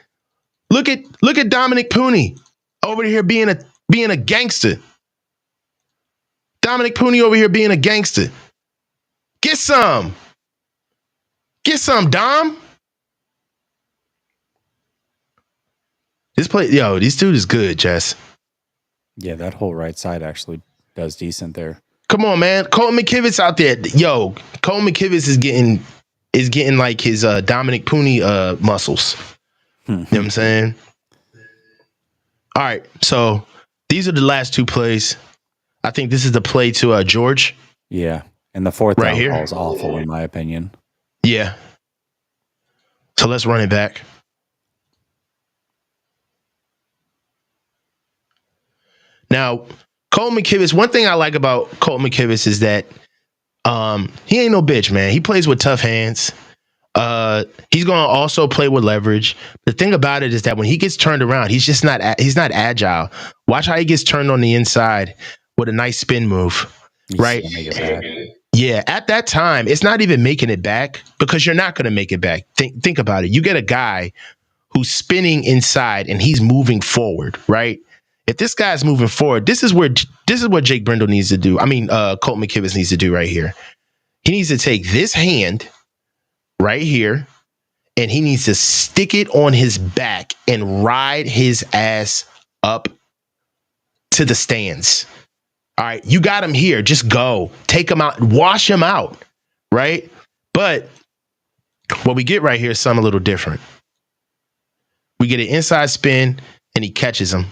look at Dominic Pooney over here being a gangster. Dominic Pooney over here being a gangster. Get some, Dom. This dude is good, Jess. Yeah, that whole right side actually does decent there. Come on, man. Colton McKivitz out there. Colton McKivitz is getting like his Dominic Pooney muscles. You know what I'm saying? All right, so these are the last two plays. I think this is the play to George. Yeah, and the fourth down call is awful in my opinion. Yeah. So let's run it back. Now, Colton McKivitz, one thing I like about Colton McKivitz is that he ain't no bitch, man. He plays with tough hands. He's going to also play with leverage. The thing about it is that when he gets turned around, he's not agile. Watch how he gets turned on the inside with a nice spin move, right? Yeah, at that time, it's not even making it back, because you're not going to make it back. Think about it. You get a guy who's spinning inside and he's moving forward, right? If this guy's moving forward, this is what Jake Brindle needs to do. I mean, Colton McKivitz needs to do right here. He needs to take this hand right here, and he needs to stick it on his back and ride his ass up to the stands. All right, you got him here. Just go. Take him out. Wash him out, right? But what we get right here is something a little different. We get an inside spin, and he catches him.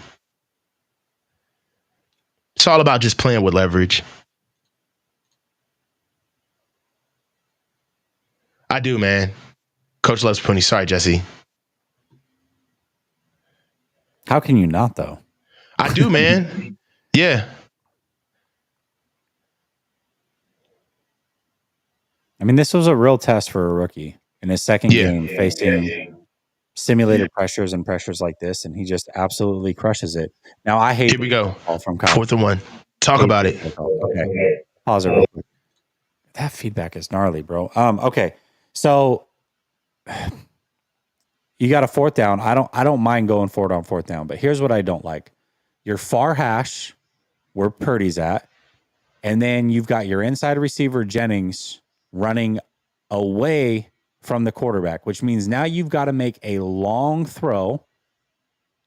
It's all about just playing with leverage. I do, man. Coach loves Pooney. Sorry, Jesse. How can you not, though? I do, man. Yeah. I mean, this was a real test for a rookie in his second game, facing simulated pressures and pressures like this, and he just absolutely crushes it. Now, I hate. Here we go. From Kyle. 4th and 1. Talk about it. Okay. Pause it real quick. That feedback is gnarly, bro. Okay. So You got a fourth down. I don't mind going for it on fourth down, but here's what I don't like. Your far hash, where Purdy's at, and then you've got your inside receiver Jennings running away from the quarterback, which means now you've got to make a long throw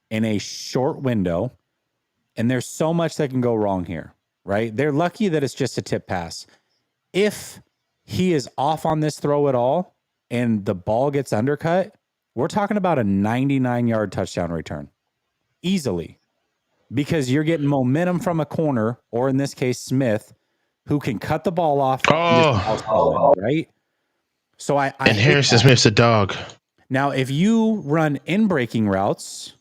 in a short window. And there's so much that can go wrong here, right? They're lucky that it's just a tip pass. If he is off on this throw at all and the ball gets undercut, we're talking about a 99-yard touchdown return easily, because you're getting momentum from a corner, or in this case, Smith, who can cut the ball off right? So I and Harrison Smith's a dog. Now, if you run in-breaking routes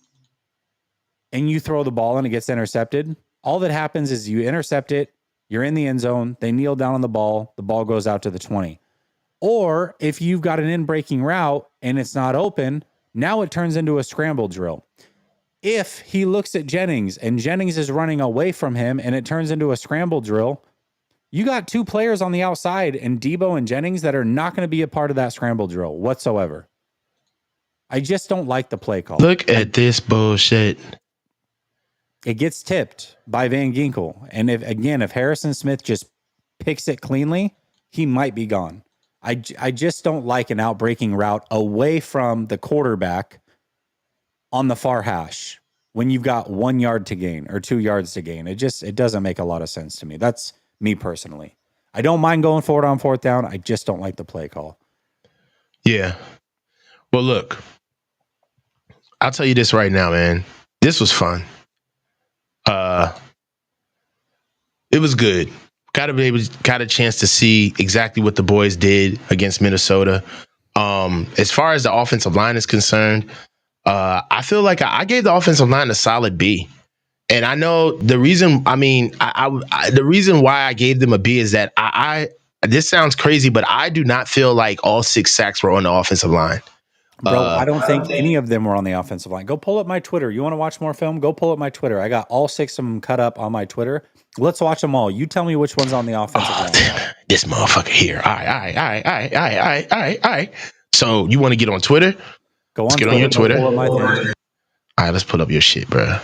and you throw the ball and it gets intercepted, all that happens is you intercept it, you're in the end zone, they kneel down on the ball goes out to the 20. Or if you've got an in-breaking route and it's not open, now it turns into a scramble drill. If he looks at Jennings and Jennings is running away from him and it turns into a scramble drill, you got two players on the outside and Deebo and Jennings that are not going to be a part of that scramble drill whatsoever. I just don't like the play call. Look at this bullshit. It gets tipped by Van Ginkel. And if Harrison Smith just picks it cleanly, he might be gone. I just don't like an outbreaking route away from the quarterback on the far hash when you've got 1 yard to gain or 2 yards to gain. It doesn't make a lot of sense to me. That's me personally. I don't mind going forward on fourth down. I just don't like the play call. Yeah. Well, look, I'll tell you this right now, man. This was fun. It was good. Got a chance to see exactly what the boys did against Minnesota. As far as the offensive line is concerned, I feel like I gave the offensive line a solid B. And I know the reason. I mean, the reason why I gave them a B is that this sounds crazy, but I do not feel like all 6 sacks were on the offensive line. Bro, I don't think any of them were on the offensive line. Go pull up my Twitter. You want to watch more film? Go pull up my Twitter. I got all 6 of them cut up on my Twitter. Let's watch them all. You tell me which one's on the offensive line. This motherfucker here. All right. So you want to get on Twitter? Go on. Let's get on your Twitter. Pull up my thing. All right, let's pull up your shit, bro. All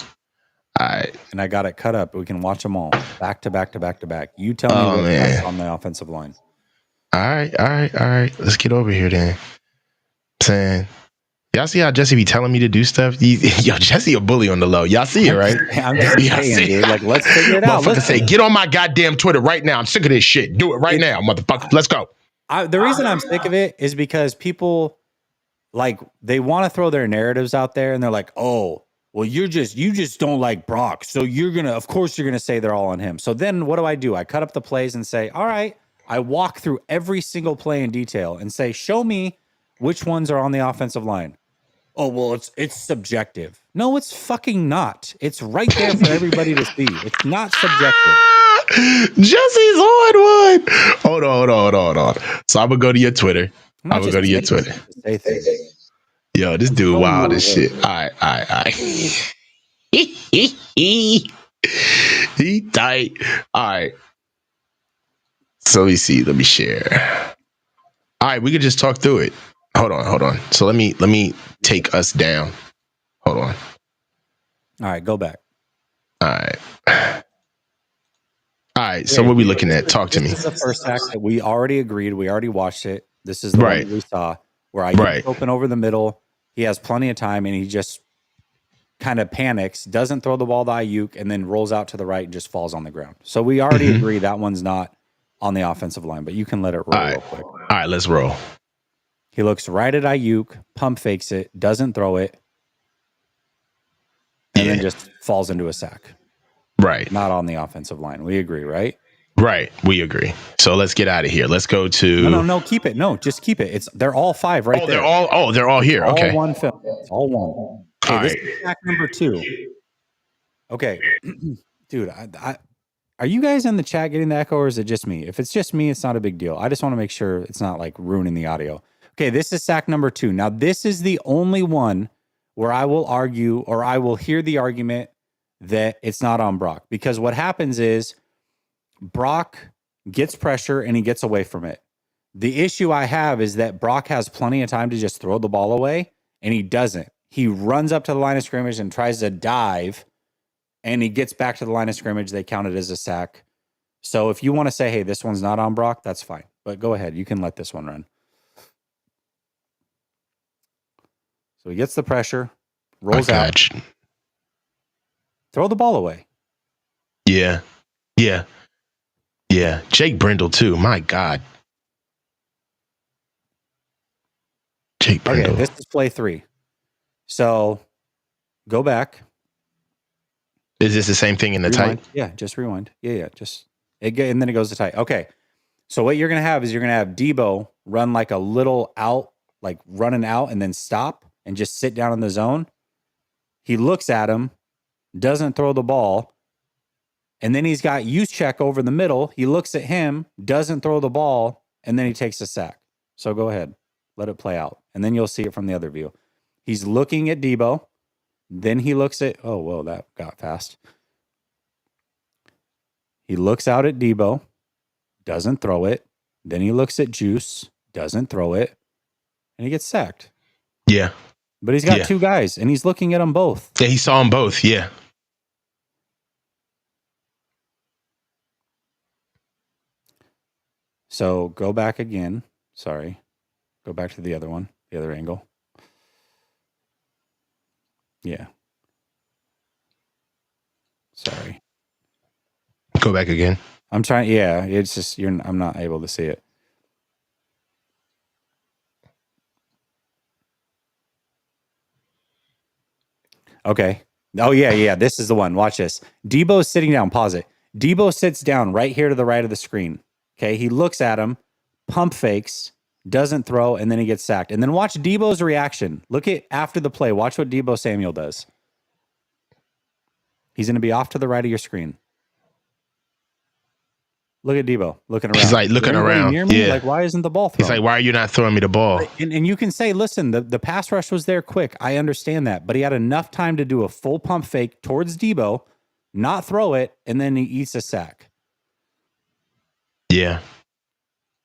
right. And I got it cut up. We can watch them all back to back to back to back. You tell me what's on the offensive line. All right. Let's get over here then. Saying, y'all see how Jesse be telling me to do stuff? Yo, Jesse a bully on the low. Y'all see it, right? I'm just saying, dude. Like, let's figure it out. Motherfucker say, get on my goddamn Twitter right now. I'm sick of this shit. Do it right now, motherfucker. Let's go. The reason I'm sick of it is because people, like, they want to throw their narratives out there, and they're like, oh, well, you just don't like Brock, so of course you're gonna say they're all on him. So then what do? I cut up the plays and say, all right, I walk through every single play in detail and say, show me which ones are on the offensive line. Oh, well, it's subjective. No, it's fucking not. It's right there for everybody to see. It's not subjective. Jesse's on one. Hold on. So I'm gonna go to your Twitter. Yo, this dude wild as shit. All right. He tight. All right. So let me share. All right, we could just talk through it. Hold on. So let me take us down. Hold on. All right, go back. All right. So what are we looking at? Talk to me. This is the first sack that we already agreed. We already watched it. This is the one we saw where I open over the middle. He has plenty of time, and he just kind of panics, doesn't throw the ball to Ayuk, and then rolls out to the right and just falls on the ground. So we already agree that one's not on the offensive line, but you can let it roll real quick. All right, let's roll. He looks right at Ayuk, pump fakes it, doesn't throw it, and then just falls into a sack. Right. Not on the offensive line. We agree, right? Right. We agree. So let's get out of here. Let's go to... No, keep it. No, just keep it. They're all 5 right there. They're all here. Okay. All one film. It's all one. Okay, all this is sack number 2. Okay. Dude, are you guys in the chat getting the echo, or is it just me? If it's just me, it's not a big deal. I just want to make sure it's not like ruining the audio. Okay, this is sack number 2. Now, this is the only one where I will argue, or I will hear the argument that it's not on Brock. Because what happens is Brock gets pressure and he gets away from it. The issue I have is that Brock has plenty of time to just throw the ball away, and he doesn't. He runs up to the line of scrimmage and tries to dive, and he gets back to the line of scrimmage. They count it as a sack. So if you want to say, hey, this one's not on Brock, that's fine. But go ahead. You can let this one run. So he gets the pressure, rolls out, throw the ball away. Yeah. Jake Brindle too. My God. Jake Brindle. Okay, this is play 3. So go back. Is this the same thing in the rewind. tight? Yeah, just rewind. Yeah. And then it goes to tight. Okay. So what you're going to have is you're going to have Deebo run like a little out, like running out and then stop and just sit down in the zone. He looks at him, doesn't throw the ball. And then he's got Juszczyk over the middle. He looks at him, doesn't throw the ball, and then he takes a sack. So go ahead. Let it play out. And then you'll see it from the other view. He's looking at Deebo. Then he looks at, oh, whoa, that got fast. He looks out at Deebo, doesn't throw it. Then he looks at Juice, doesn't throw it, and he gets sacked. Yeah. But he's got 2 guys, and he's looking at them both. Yeah, he saw them both. Yeah. So go back again. Sorry. Go back to the other one, the other angle. Yeah. Sorry. Go back again. I'm trying. Yeah, it's just I'm not able to see it. Okay. Oh yeah. This is the one. Watch this. Deebo's sitting down. Pause it. Deebo sits down right here to the right of the screen. Okay. He looks at him, pump fakes, doesn't throw, and then he gets sacked. And then watch Deebo's reaction. Look at after the play. Watch what Debo Samuel does. He's going to be off to the right of your screen. Look at Deebo looking around. He's like looking around. Near me? Yeah. Like, why isn't the ball thrown? He's like, why are you not throwing me the ball? And you can say, listen, the pass rush was there quick. I understand that. But he had enough time to do a full pump fake towards Deebo, not throw it, and then he eats a sack. Yeah.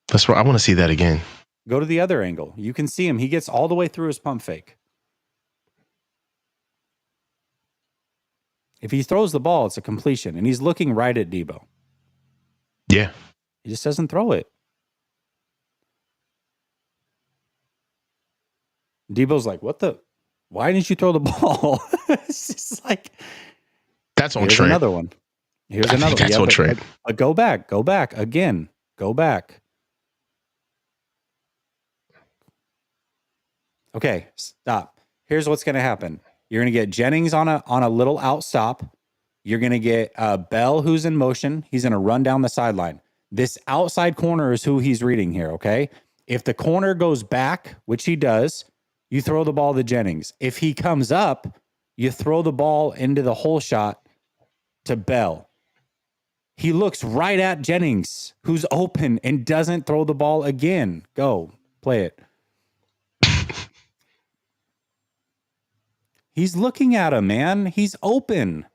That's right. I want to see that again. Go to the other angle. You can see him. He gets all the way through his pump fake. If he throws the ball, it's a completion. And he's looking right at Deebo. Yeah. He just doesn't throw it. Debo's like, why didn't you throw the ball? It's just like, that's on here's Trent. Another one. Here's another one. That's on Trent. Go back again. Go back. Okay, stop. Here's what's going to happen. You're going to get Jennings on a little out stop. You're going to get Bell, who's in motion. He's going to run down the sideline. This outside corner is who he's reading here, okay? If the corner goes back, which he does, you throw the ball to Jennings. If he comes up, you throw the ball into the hole shot to Bell. He looks right at Jennings, who's open, and doesn't throw the ball again. Go, play it. He's looking at him, man. He's open.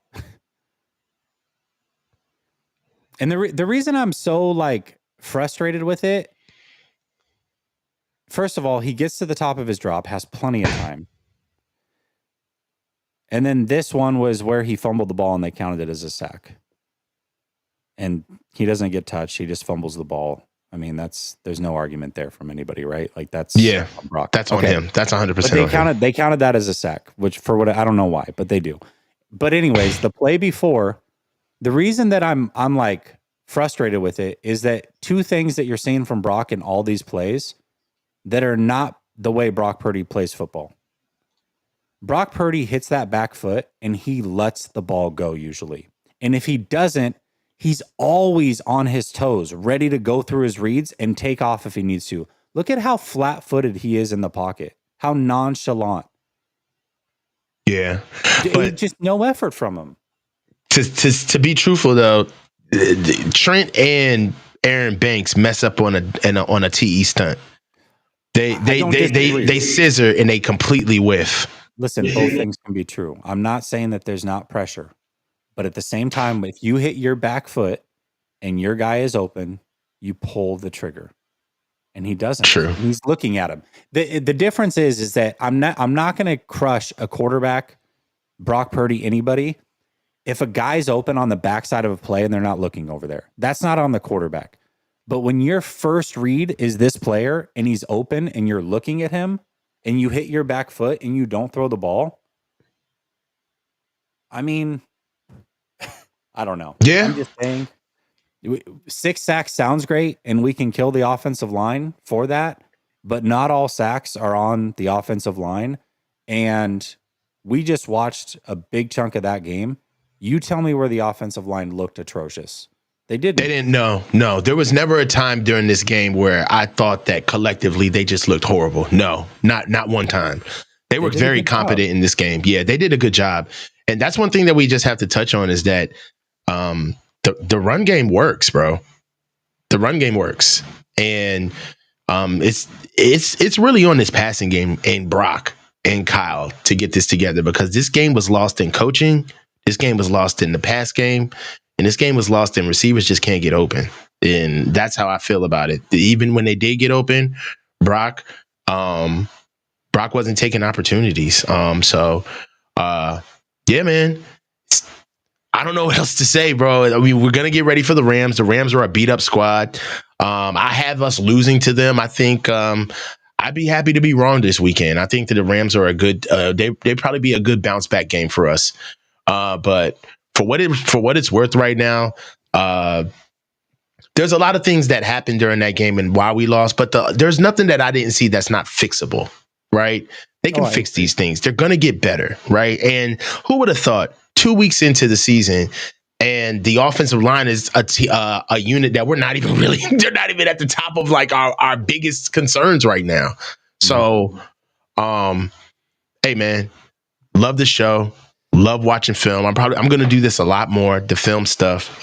And the reason I'm so like frustrated with it, first of all, he gets to the top of his drop, has plenty of time. And then this one was where he fumbled the ball and they counted it as a sack. And he doesn't get touched. He just fumbles the ball. I mean, there's no argument there from anybody, right? Like that's Brock. That's on him. That's 100% but they counted that as a sack, which for what I don't know why, but they do. But anyways, the play before, the reason that I'm like frustrated with it is that 2 things that you're seeing from Brock in all these plays that are not the way Brock Purdy plays football. Brock Purdy hits that back foot and he lets the ball go usually. And if he doesn't, he's always on his toes, ready to go through his reads and take off if he needs to. Look at how flat-footed he is in the pocket. How nonchalant. Yeah. But just no effort from him. To be truthful though, Trent and Aaron Banks mess up on a TE stunt. They scissor and they completely whiff. Listen, both things can be true. I'm not saying that there's not pressure. But at the same time, if you hit your back foot and your guy is open, you pull the trigger. and he doesn't. True. And he's looking at him. The difference is that I'm not going to crush a quarterback, Brock Purdy, anybody, if a guy's open on the backside of a play and they're not looking over there. That's not on the quarterback. But when your first read is this player and he's open and you're looking at him and you hit your back foot and you don't throw the ball, I mean, I don't know. Yeah. I'm just saying 6 sacks sounds great and we can kill the offensive line for that, but not all sacks are on the offensive line. And we just watched a big chunk of that game. You tell me where the offensive line looked atrocious. They didn't. They didn't. No. There was never a time during this game where I thought that collectively they just looked horrible. No, not one time. They were very competent in this game. Yeah, they did a good job. And that's one thing that we just have to touch on is that the run game works, bro. The run game works. And it's really on this passing game and Brock and Kyle to get this together, because this game was lost in coaching. This game was lost in the pass game. And this game was lost in receivers just can't get open. And that's how I feel about it. Even when they did get open, Brock wasn't taking opportunities. Yeah, man. I don't know what else to say, bro. I mean, we're going to get ready for the Rams. The Rams are a beat up squad. I have us losing to them. I think I'd be happy to be wrong this weekend. I think that the Rams are a good, they'd probably be a good bounce back game for us. But for what it's worth right now, there's a lot of things that happened during that game and why we lost, but there's nothing that I didn't see that's not fixable, right? They can fix these things. They're going to get better, right? And who would have thought 2 weeks into the season and the offensive line is a unit that we're not even really, they're not even at the top of like our biggest concerns right now. So, hey man, love the show. Love watching film. I'm going to do this a lot more, the film stuff.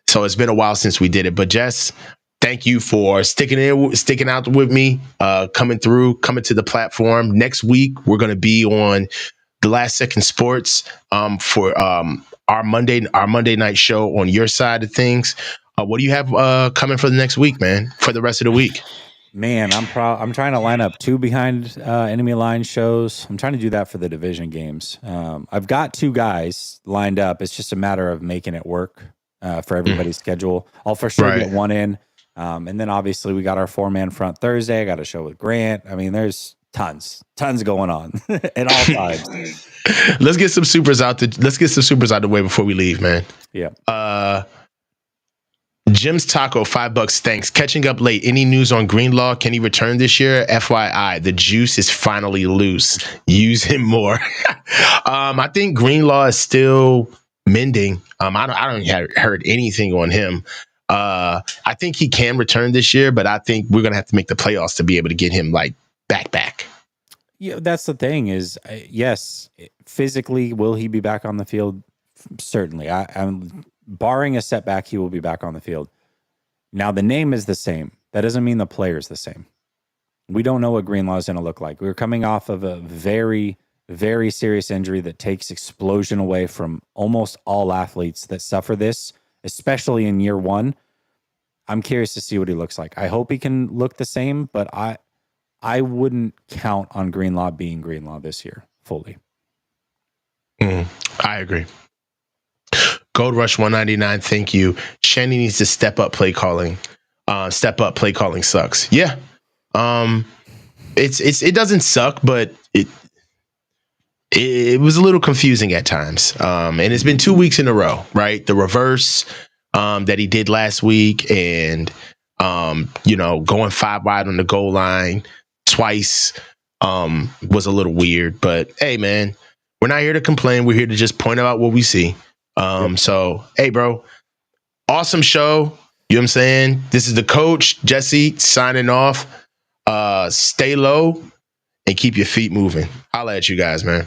So it's been a while since we did it, but Jess, thank you for sticking out with me, coming to the platform. Next week, we're going to be on the Last Second Sports for our Monday night show on your side of things. What do you have coming for the next week, man? For the rest of the week? Man, I'm trying to line up 2 behind enemy line shows. I'm trying to do that for the division games. I've got 2 guys lined up. It's just a matter of making it work for everybody's schedule. I'll for sure get one in. And then obviously we got our 4-man front Thursday. I got a show with Grant. I mean, there's tons going on at all times. Let's get some supers out the way before we leave, man. Yeah. Jim's Taco, $5. Thanks. Catching up late. Any news on Greenlaw? Can he return this year? FYI, the juice is finally loose. Use him more. I think Greenlaw is still mending. I don't heard anything on him. I think he can return this year, but I think we're gonna have to make the playoffs to be able to get him like back. Yeah, that's the thing is, yes, physically, will he be back on the field? Certainly. I'm barring a setback, he will be back on the field. Now, the name is the same. That doesn't mean the player is the same. We don't know what Greenlaw is going to look like. We're coming off of a very, very serious injury that takes explosion away from almost all athletes that suffer this, especially in year 1. I'm curious to see what he looks like. I hope he can look the same, but I wouldn't count on Greenlaw being Greenlaw this year fully. I agree. Gold Rush 199, thank you. Shanny needs to step up play calling. Step up play calling sucks. Yeah. It doesn't suck, but it was a little confusing at times. And it's been 2 weeks in a row, right? The reverse that he did last week and going 5 wide on the goal line twice was a little weird, but hey man, we're not here to complain. We're here to just point out what we see. So, hey, bro, awesome show. You know what I'm saying? This is the coach, Jesse, signing off. Stay low and keep your feet moving. Holla at you guys, man.